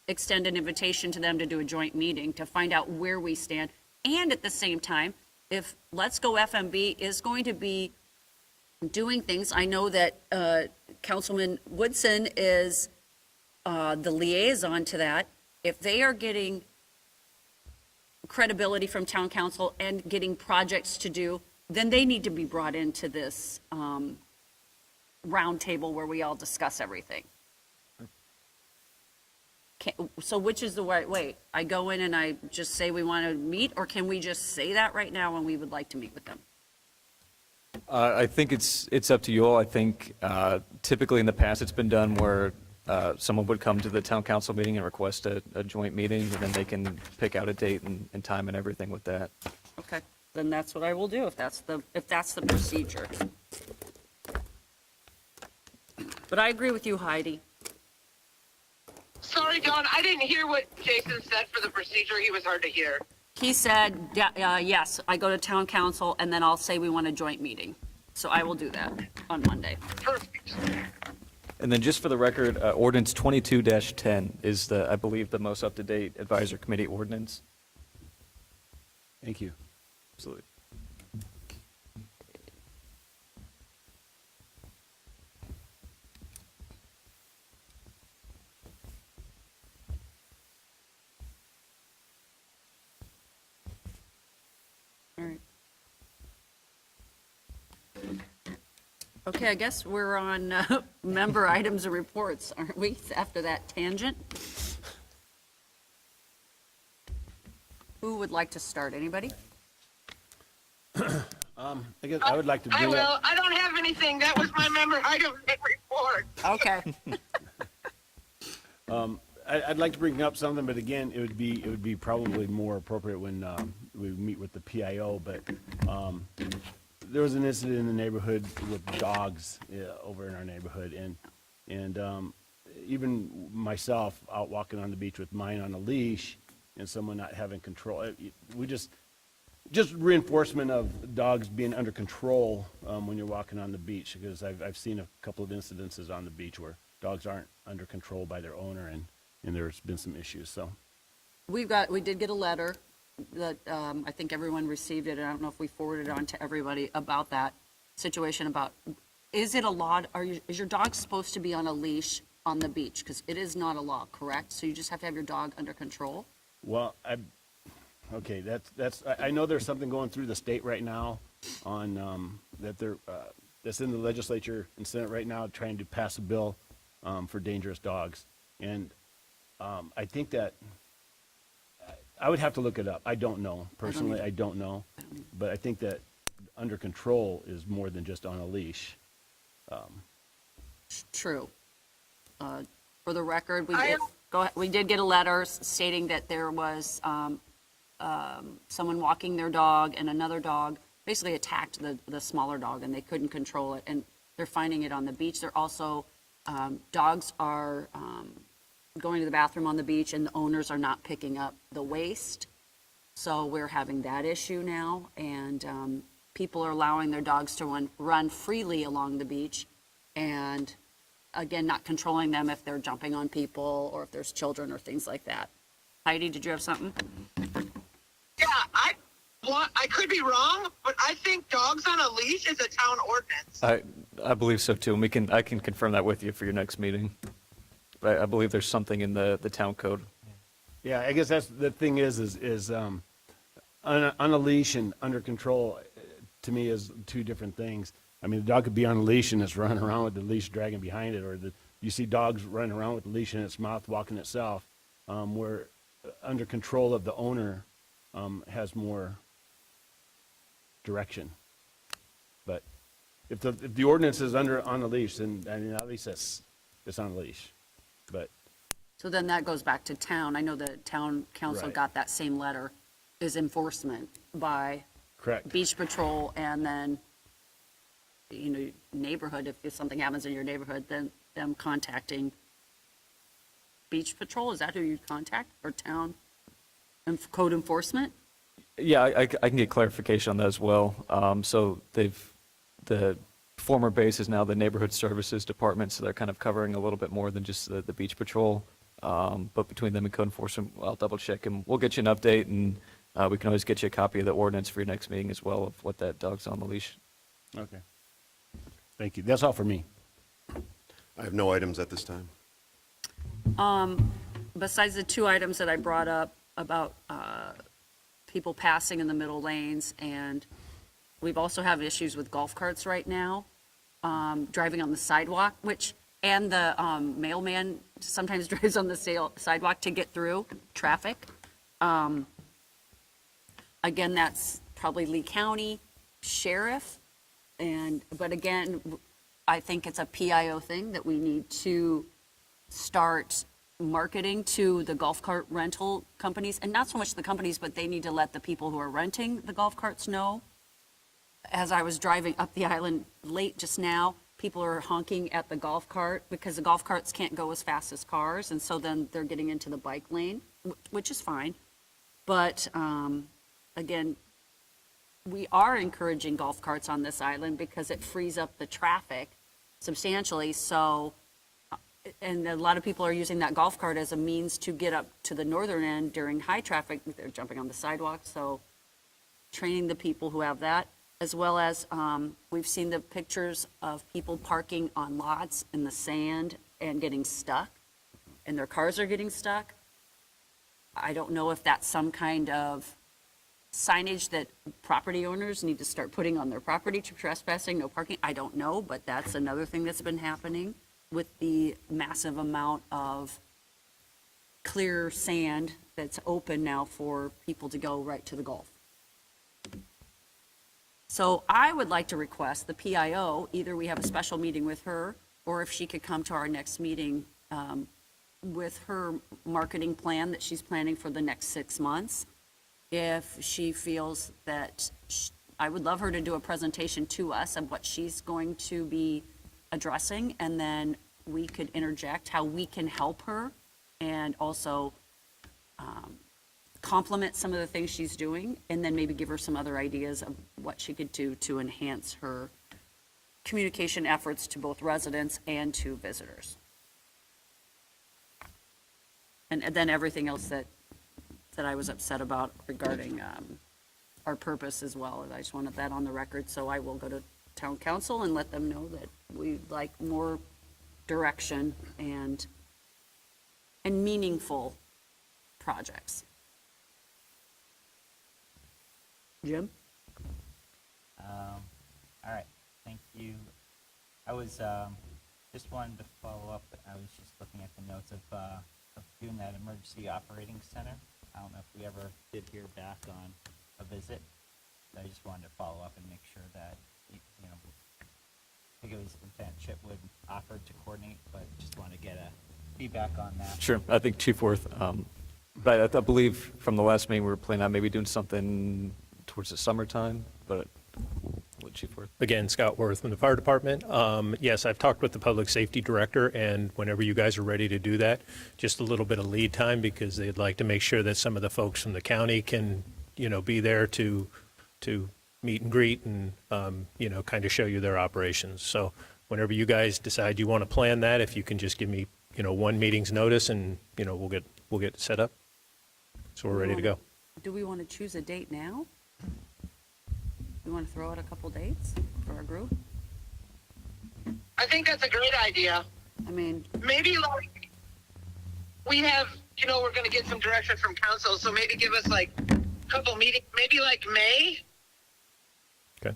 extend an invitation to them to do a joint meeting to find out where we stand. And at the same time, if Let's Go FMB is going to be doing things. I know that Councilman Woodson is the liaison to that. If they are getting credibility from town council and getting projects to do, then they need to be brought into this round table where we all discuss everything. So which is the right way? I go in and I just say we want to meet, or can we just say that right now and we would like to meet with them? I think it's up to you all. I think typically in the past, it's been done where someone would come to the town council meeting and request a joint meeting, and then they can pick out a date and time and everything with that. Okay, then that's what I will do if that's the procedure. But I agree with you, Heidi. Sorry, John, I didn't hear what Jason said for the procedure. He was hard to hear. He said, yes, I go to town council and then I'll say we want a joint meeting. So I will do that on Monday. Perfect. And then just for the record, ordinance 22-10 is I believe, the most up-to-date advisory committee ordinance. Thank you. Absolutely. All right. Okay, I guess we're on member items and reports, aren't we, after that tangent? Who would like to start? Anybody? I guess I would like to I bring will. up, I don't have anything. That was my member item report. Okay. I'd like to bring up something, but again, it would be probably more appropriate when we meet with the PIO, but there was an incident in the neighborhood with dogs over in our neighborhood, and even myself out walking on the beach with mine on a leash and someone not having control. We just reinforcement of dogs being under control when you're walking on the beach, because I've seen a couple of incidences on the beach where dogs aren't under control by their owner, and there's been some issues, so. We did get a letter that I think everyone received it, and I don't know if we forwarded it on to everybody about that situation about, is it a law, is your dog supposed to be on a leash on the beach? Because it is not a law, correct? So you just have to have your dog under control? Well, okay, I know there's something going through the state right now on, that's in the legislature and Senate right now, trying to pass a bill for dangerous dogs. And I think that, I would have to look it up. I don't know. Personally, I don't know. But I think that under control is more than just on a leash. True. For the record, we did get a letter stating that there was someone walking their dog, and another dog basically attacked the smaller dog, and they couldn't control it, and they're finding it on the beach. They're also, dogs are going to the bathroom on the beach, and the owners are not picking up the waste. So we're having that issue now, and people are allowing their dogs to run freely along the beach, and again, not controlling them if they're jumping on people or if there's children or things like that. Heidi, did you have something? Yeah, I could be wrong, but I think dogs on a leash is a town ordinance. I believe so too, and I can confirm that with you for your next meeting. But I believe there's something in the town code. Yeah, I guess that's, the thing is on a leash and under control, to me, is two different things. I mean, the dog could be on a leash and it's running around with the leash dragging behind it, or you see dogs running around with the leash in its mouth walking itself, where under control of the owner has more direction. But if the ordinance is on a leash, then I mean, at least it's on a leash. But So then that goes back to town. I know the town council Right. got that same letter, is enforcement by correct. beach patrol, and then, neighborhood, if something happens in your neighborhood, then them contacting beach patrol, is that who you contact, or town code enforcement? Yeah, I can get clarification on that as well. So the former base is now the Neighborhood Services Department, so they're kind of covering a little bit more than just the beach patrol. But between them and code enforcement, I'll double check, and we'll get you an update, and we can always get you a copy of the ordinance for your next meeting as well of what that dog's on the leash. Okay. Thank you. That's all for me. I have no items at this time. Besides the two items that I brought up about people passing in the middle lanes, and we've also have issues with golf carts right now, driving on the sidewalk, and the mailman sometimes drives on the sidewalk to get through traffic. Again, that's probably Lee County Sheriff, but again, I think it's a PIO thing that we need to start marketing to the golf cart rental companies, and not so much the companies, but they need to let the people who are renting the golf carts know. As I was driving up the island late just now, people are honking at the golf cart because the golf carts can't go as fast as cars, and so then they're getting into the bike lane, which is fine. But again, we are encouraging golf carts on this island because it frees up the traffic substantially. So, and a lot of people are using that golf cart as a means to get up to the northern end during high traffic. They're jumping on the sidewalk, so training the people who have that, as well as we've seen the pictures of people parking on lots in the sand and getting stuck, and their cars are getting stuck. I don't know if that's some kind of signage that property owners need to start putting on their property to trespassing, no parking. I don't know, but that's another thing that's been happening with the massive amount of clear sand that's open now for people to go right to the Gulf. So I would like to request the PIO, either we have a special meeting with her, or if she could come to our next meeting with her marketing plan that she's planning for the next 6 months. If she feels that, I would love her to do a presentation to us of what she's going to be addressing, and then we could interject how we can help her and also complement some of the things she's doing, and then maybe give her some other ideas of what she could do to enhance her communication efforts to both residents and to visitors. And then everything else that I was upset about regarding our purpose as well. And I just wanted that on the record, so I will go to town council and let them know that we'd like more direction and meaningful projects. Jim? All right, thank you. I was, just wanted to follow up, I was just looking at the notes of doing that emergency operating center. I don't know if we ever did hear back on a visit. I just wanted to follow up and make sure that, you know, I think it was Lieutenant Chitwood offered to coordinate, but just want to get a feedback on that. Sure, I think Chief Worth, but I believe from the last meeting, we were planning on maybe doing something towards the summertime, but what, Chief Worth? Again, Scott Worth from the fire department. Yes, I've talked with the public safety director, and whenever you guys are ready to do that, just a little bit of lead time, because they'd like to make sure that some of the folks from the county can, you know, be there to meet and greet and, you know, kind of show you their operations. So whenever you guys decide you want to plan that, if you can just give me, you know, one meeting's notice, and, you know, we'll get it set up. So we're ready to go. Do we want to choose a date now? We want to throw out a couple dates for our group? I think that's a great idea. I mean, Maybe like we have, you know, we're going to get some direction from council, so maybe give us like a couple meetings, maybe like May. Okay.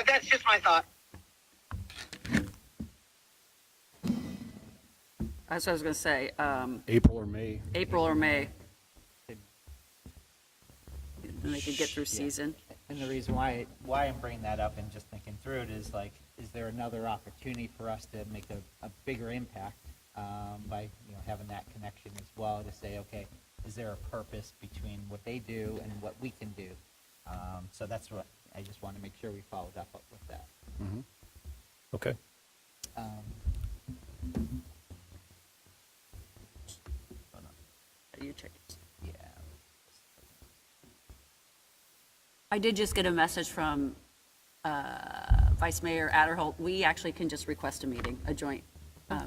That's just my thought. that's what I was going to say, April or May. April or May. And they could get through Yeah. season. And the reason why I'm bringing that up and just thinking through it is like, is there another opportunity for us to make a bigger impact by, you know, having that connection as well, to say, okay, is there a purpose between what they do and what we can do? So that's what, I just want to make sure we followed up with that. Okay. You check it. Yeah. I did just get a message from Vice Mayor Adderholt. We actually can just request a meeting, a joint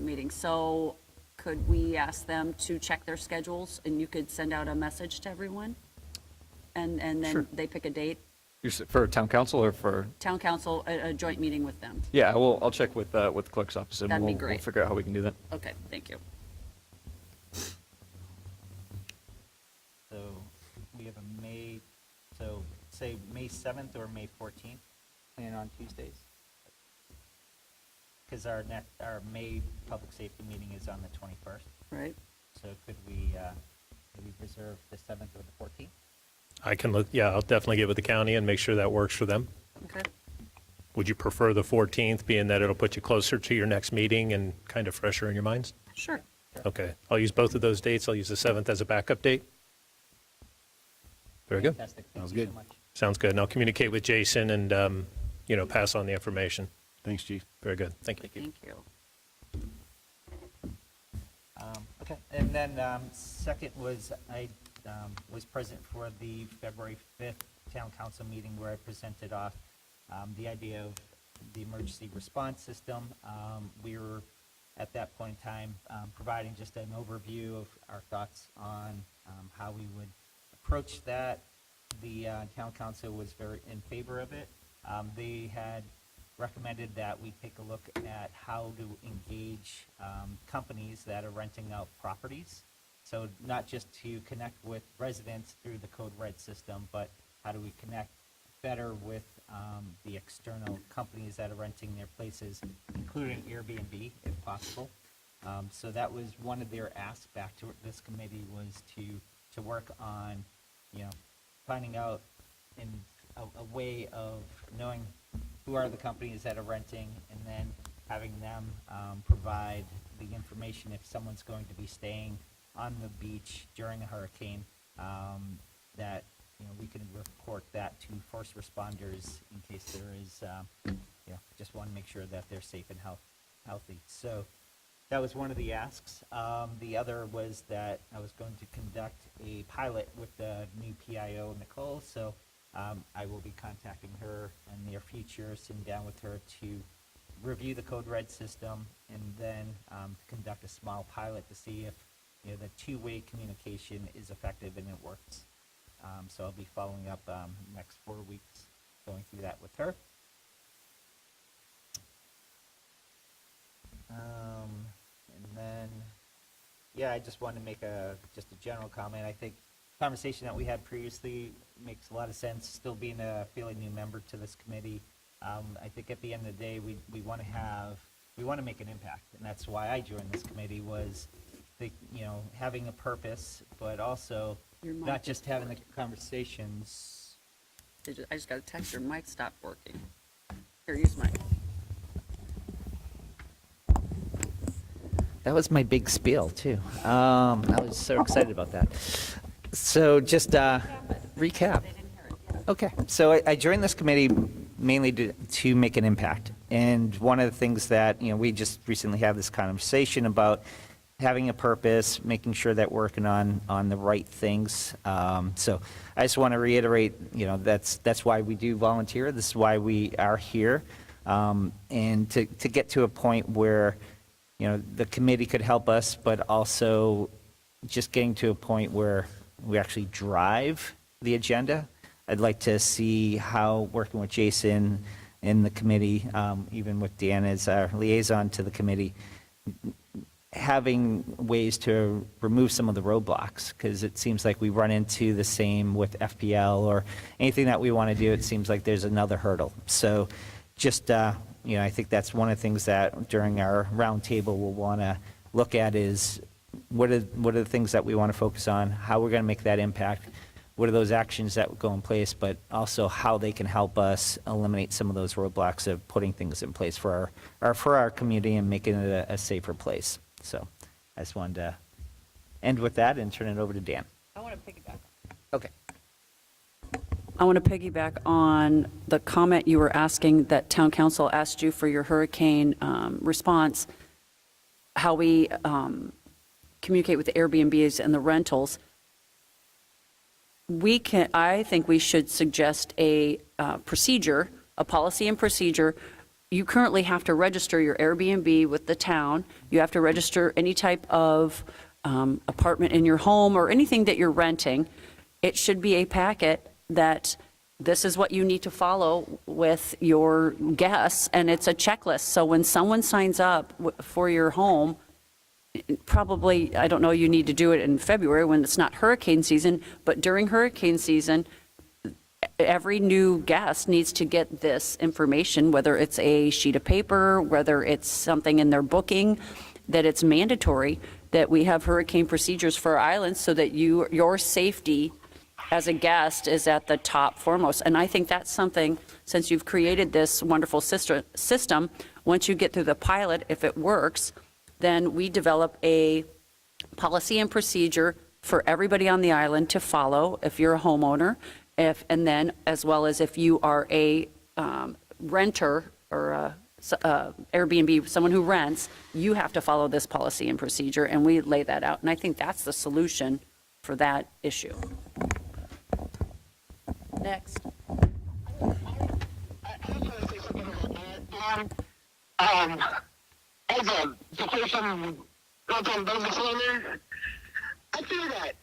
meeting. So could we ask them to check their schedules, and you could send out a message to everyone? And then Sure. they pick a date? For town council or for? Town council, a joint meeting with them. Yeah, I'll check with the clerk's office and That'd be we'll great. figure out how we can do that. Okay, thank you. So we have a May, so say May 7th or May 14th, plan on Tuesdays? Because our May public safety meeting is on the 21st. Right? So could we maybe reserve the 7th or the 14th? I can look, yeah, I'll definitely get with the county and make sure that works for them. Okay. Would you prefer the 14th, being that it'll put you closer to your next meeting and kind of fresher in your minds? Sure. Okay, I'll use both of those dates. I'll use the 7th as a backup date. Very good. Fantastic. Thank Sounds you so good. much. Sounds good. And I'll communicate with Jason and, pass on the information. Thanks, Chief. Very good. Thank you. Thank you. Okay, and then second was I was present for the February 5th Town Council meeting where I presented off the idea of the emergency response system. We were, at that point in time, providing just an overview of our thoughts on how we would approach that. The Town Council was very in favor of it. They had recommended that we take a look at how to engage companies that are renting out properties. So not just to connect with residents through the Code Red system, but how do we connect better with the external companies that are renting their places, including Airbnb, if possible. So that was one of their asks back to this committee, was to work on, finding out in a way of knowing who are the companies that are renting, and then having them provide the information if someone's going to be staying on the beach during a hurricane, that we can report that to first responders in case there is, just want to make sure that they're safe and healthy. So that was one of the asks. The other was that I was going to conduct a pilot with the new PIO, Nicole. So I will be contacting her in the near future, sitting down with her to review the Code Red system, and then conduct a small pilot to see if the two-way communication is effective and it works. So I'll be following up next 4 weeks, going through that with her. And then, I just wanted to make just a general comment. I think conversation that we had previously makes a lot of sense, still being a fairly new member to this committee. I think at the end of the day, we want to make an impact, and that's why I joined this committee, was having a purpose, but also Your mic not just isn't having the working. conversations. I just got a text, your mic stopped working. Here, use mine. That was my big spiel, too. I was so excited about that. So just recap. Okay, so I joined this committee mainly to make an impact. And one of the things that, we just recently had this conversation about having a purpose, making sure that we're working on the right things. So I just want to reiterate, that's why we do volunteer. This is why we are here. And to get to a point where, the committee could help us, but also just getting to a point where we actually drive the agenda. I'd like to see how working with Jason in the committee, even with Dan as our liaison to the committee, having ways to remove some of the roadblocks, because it seems like we run into the same with FPL or anything that we want to do. It seems like there's another hurdle. So just, I think that's one of the things that during our roundtable we'll want to look at is what are the things that we want to focus on, how we're going to make that impact, what are those actions that go in place, but also how they can help us eliminate some of those roadblocks of putting things in place for our community and making it a safer place. So I just wanted to end with that and turn it over to Dan. I want to piggyback. Okay. I want to piggyback on the comment you were asking, that town council asked you for your hurricane response, how we communicate with the Airbnbs and the rentals. I think we should suggest a procedure, a policy and procedure. You currently have to register your Airbnb with the town. You have to register any type of apartment in your home or anything that you're renting. It should be a packet that this is what you need to follow with your guests, and it's a checklist. So when someone signs up for your home, probably, I don't know, you need to do it in February when it's not hurricane season, but during hurricane season, every new guest needs to get this information, whether it's a sheet of paper, whether it's something in their booking, that it's mandatory that we have hurricane procedures for our islands so that your safety as a guest is at the top foremost. And I think that's something, since you've created this wonderful system, once you get through the pilot, if it works, then we develop a policy and procedure for everybody on the island to follow if you're a homeowner, and then as well as if you are a renter or a Airbnb, someone who rents, you have to follow this policy and procedure, and we lay that out. And I think that's the solution for that issue. Next. As a vacation rental business owner, I feel that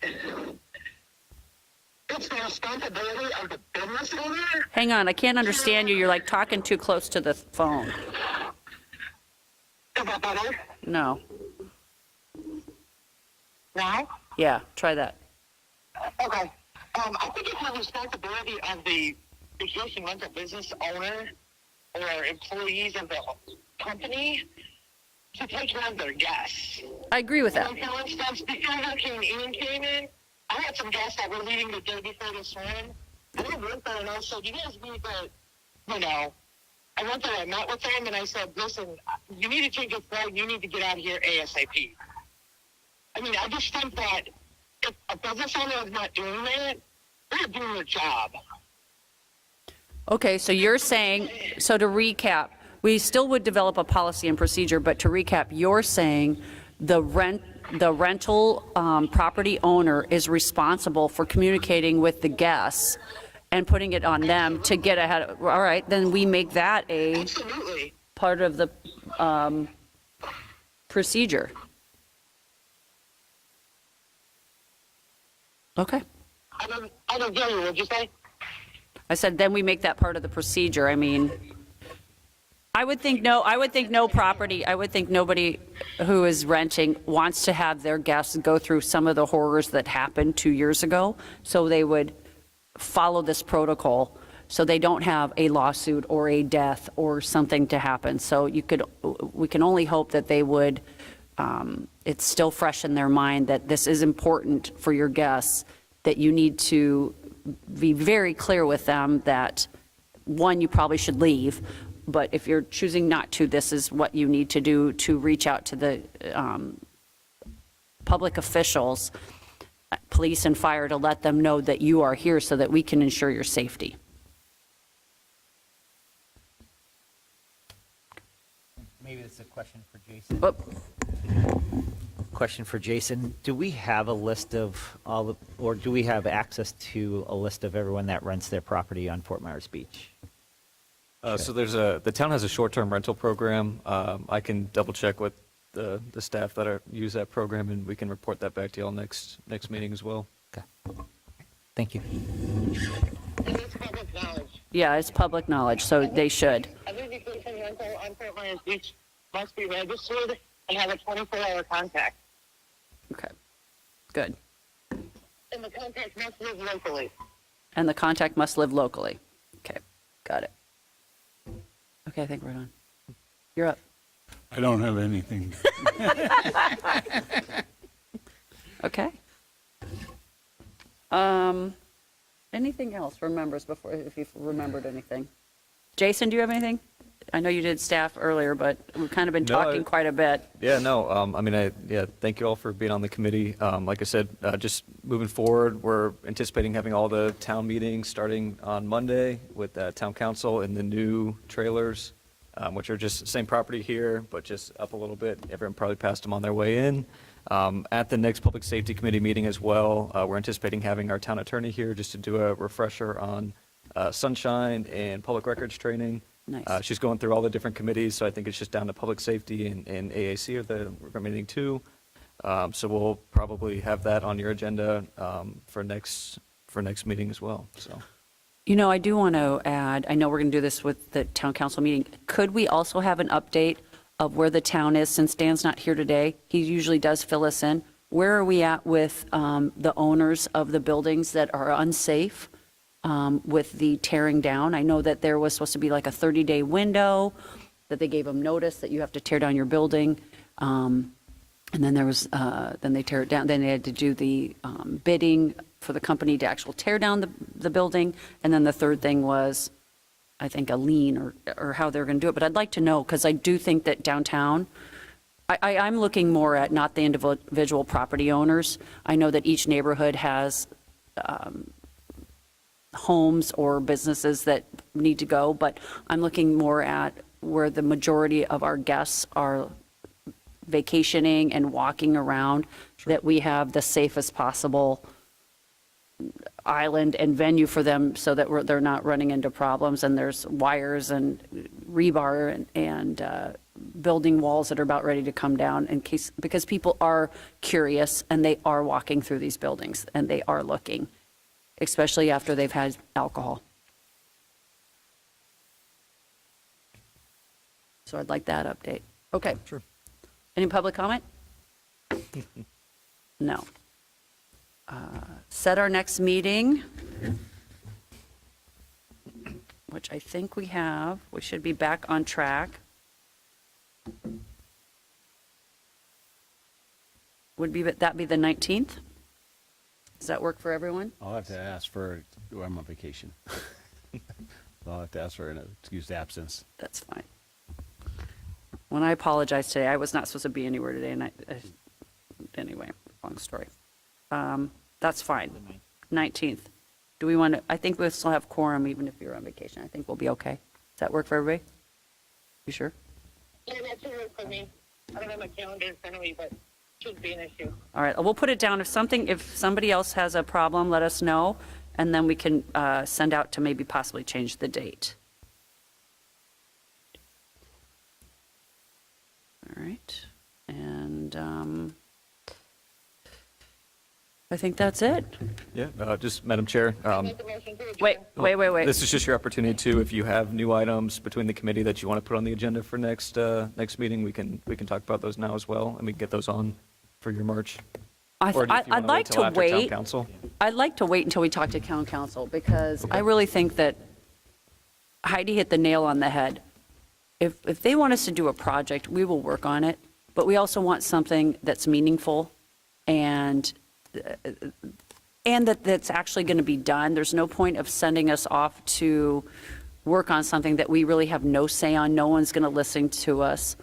it's the responsibility of the business owner. Hang on, I can't understand you. You're like talking too close to the phone. Is that better? No. Now? Yeah, try that. Okay. I think it's the responsibility of the vacation rental business owner or employees of the company to take care of their guests. I agree with that. So, for instance, before Hurricane Ian came in, I had some guests that were leaving the day before the storm. And I went there and I said, you guys need to, I went there and met with them and I said, listen, you need to change your flight. You need to get out of here ASAP. I mean, I just think that if a business owner is not doing that, they're not doing their job. Okay, so you're saying, so to recap, we still would develop a policy and procedure, but to recap, you're saying the rental property owner is responsible for communicating with the guests and putting it on them to get ahead of, all right, then we make that a Absolutely. part of the procedure. Okay. I don't get you. What'd you say? I said, then we make that part of the procedure. I mean, I would think no property, I would think nobody who is renting wants to have their guests go through some of the horrors that happened 2 years ago. So they would follow this protocol so they don't have a lawsuit or a death or something to happen. So we can only hope that they would, it's still fresh in their mind that this is important for your guests, that you need to be very clear with them that, one, you probably should leave, but if you're choosing not to, this is what you need to do to reach out to the public officials, police and fire, to let them know that you are here so that we can ensure your safety. Maybe this is a question for Jason. Oh, Question for Jason. Do we have a list of all, or do we have access to a list of everyone that rents their property on Fort Myers Beach? So the town has a short-term rental program. I can double check with the staff that use that program, and we can report that back to y'all next meeting as well. Okay. Thank you. And it's public knowledge. yeah, it's public knowledge, so they should. Every vacation rental on Fort Myers Beach must be registered and have a 24-hour contact. Okay, good. And the contact must live locally. And the contact must live locally. Okay, got it. Okay, I think we're done. You're up. I don't have anything. Okay. Anything else for members before, if you've remembered anything? Jason, do you have anything? I know you did staff earlier, but we've kind of been No, talking quite a bit. Yeah, no, thank you all for being on the committee. Like I said, just moving forward, we're anticipating having all the town meetings starting on Monday with town council and the new trailers, which are just the same property here, but just up a little bit. Everyone probably passed them on their way in. At the next Public Safety Committee meeting as well, we're anticipating having our town attorney here just to do a refresher on sunshine and public records training. Nice. She's going through all the different committees, so I think it's just down to public safety and AAC are the remaining two. So we'll probably have that on your agenda for next meeting as well. So You know, I do want to add, I know we're going to do this with the town council meeting. Could we also have an update of where the town is, since Dan's not here today? He usually does fill us in. Where are we at with the owners of the buildings that are unsafe with the tearing down? I know that there was supposed to be like a 30-day window, that they gave them notice that you have to tear down your building. And then there was, then they tear it down, then they had to do the bidding for the company to actually tear down the building. And then the third thing was, I think, a lien or how they're going to do it. But I'd like to know, because I do think that downtown, I'm looking more at not the individual property owners. I know that each neighborhood has homes or businesses that need to go, but I'm looking more at where the majority of our guests are vacationing and walking around, that we have the safest possible island and venue for them so that they're not running into problems, and there's wires and rebar and building walls that are about ready to come down in case, because people are curious and they are walking through these buildings and they are looking, especially after they've had alcohol. So I'd like that update. Okay. Sure. Any public comment? No. Set our next meeting, which I think we have. We should be back on track. That be the 19th? Does that work for everyone? I'll have to ask for, I'm on vacation. I'll have to ask for an excused absence. That's fine. When I apologize today, I was not supposed to be anywhere today, and anyway, long story. That's fine. 19th. Do we want to, I think we'll still have quorum even if you're on vacation. I think we'll be okay. Does that work for everybody? You sure? Yeah, that should work for me. I don't have my calendar in front of me, but shouldn't be an issue. All right, we'll put it down. If somebody else has a problem, let us know, and then we can send out to maybe possibly change the date. All right, and I think that's it. Yeah, just, Madam Chair, Make a motion to adjourn. Wait. this is just your opportunity too, if you have new items between the committee that you want to put on the agenda for next meeting, we can talk about those now as well, and we can get those on for your March. Or if you I'd wanna like till to after town wait. council. I'd like to wait until we talk to town council, because I really think that Heidi hit the nail on the head. If they want us to do a project, we will work on it, but we also want something that's meaningful and that's actually going to be done. There's no point of sending us off to work on something that we really have no say on. No one's going to listen to us.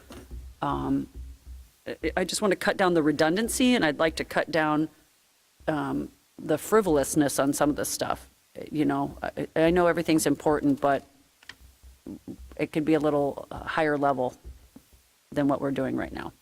I just want to cut down the redundancy, and I'd like to cut down the frivolousness on some of this stuff. You know, I know everything's important, but it could be a little higher level than what we're doing right now.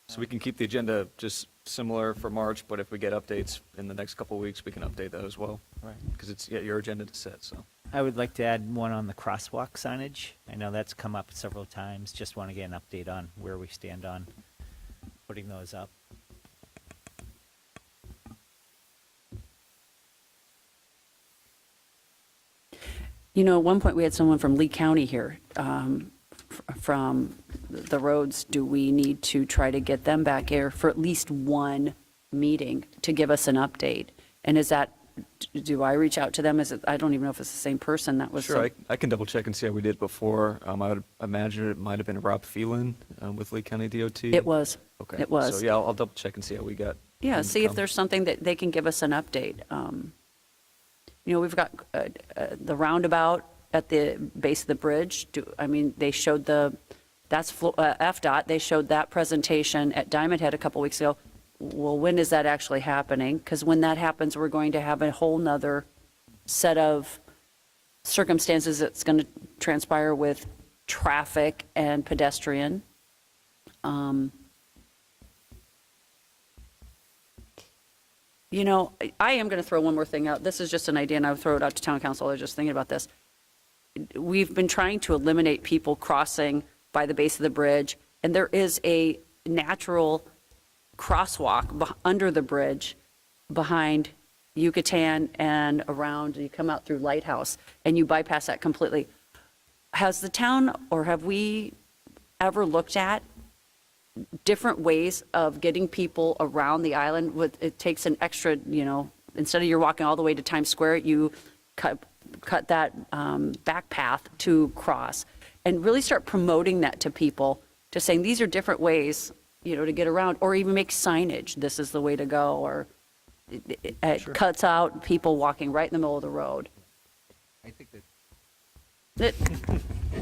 So we can keep the agenda just similar for March, but if we get updates in the next couple of weeks, we can update that as well. Right. Because it's your agenda to set, so. I would like to add one on the crosswalk signage. I know that's come up several times. Just want to get an update on where we stand on putting those up. You know, at one point, we had someone from Lee County here, from the roads. Do we need to try to get them back here for at least one meeting to give us an update? And is that, do I reach out to them? Is it, I don't even know if it's the same person that was. Sure, I can double check and see how we did before. I would imagine it might have been Rob Phelan with Lee County DOT. It was. Okay. It was. So yeah, I'll double check and see how we got. Yeah, them to see if come. there's something that they can give us an update. You know, we've got the roundabout at the base of the bridge. I mean, they showed that's FDOT, they showed that presentation at Diamond Head a couple weeks ago. Well, when is that actually happening? Because when that happens, we're going to have a whole nother set of circumstances that's going to transpire with traffic and pedestrian. You know, I am going to throw one more thing out. This is just an idea, and I would throw it out to town council. I was just thinking about this. We've been trying to eliminate people crossing by the base of the bridge, and there is a natural crosswalk under the bridge behind Yucatan and around, you come out through Lighthouse, and you bypass that completely. Has the town, or have we ever looked at different ways of getting people around the island? It takes an extra, instead of you're walking all the way to Times Square, you cut that back path to cross, and really start promoting that to people, to saying these are different ways, to get around, or even make signage, this is the way to go, or it cuts out people walking right in the middle of the road. I think that It-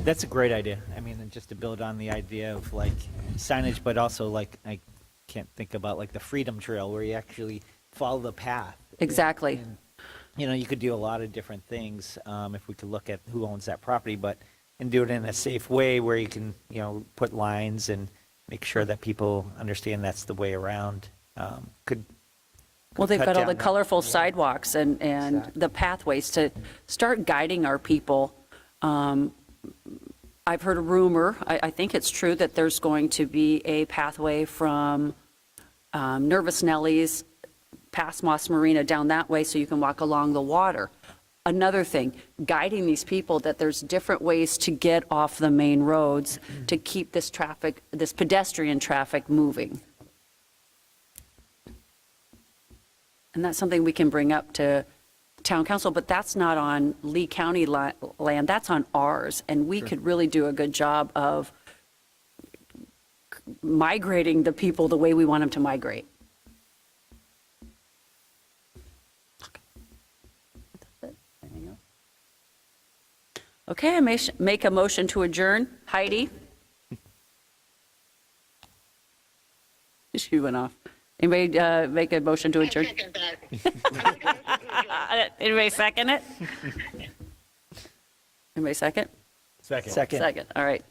that's a great idea. I mean, and just to build on the idea of like signage, but also like, I can't think about like the Freedom Trail where you actually follow the path. Exactly. And, you could do a lot of different things if we could look at who owns that property, and do it in a safe way where you can, put lines and make sure that people understand that's the way around. Well, they've cut got all down the that- colorful sidewalks and Exactly. the pathways to start guiding our people. I've heard a rumor, I think it's true, that there's going to be a pathway from Nervous Nellies past Moss Marina down that way so you can walk along the water. Another thing, guiding these people that there's different ways to get off the main roads to keep this pedestrian traffic moving. And that's something we can bring up to town council, but that's not on Lee County land, that's on ours. And we could really do a good job of migrating the people the way we want them to migrate. Anything else? Okay, I make a motion to adjourn. Heidi? She went off. Anybody make a motion to adjourn? Second that. Anybody second it? Anybody second? Second. Second, all right.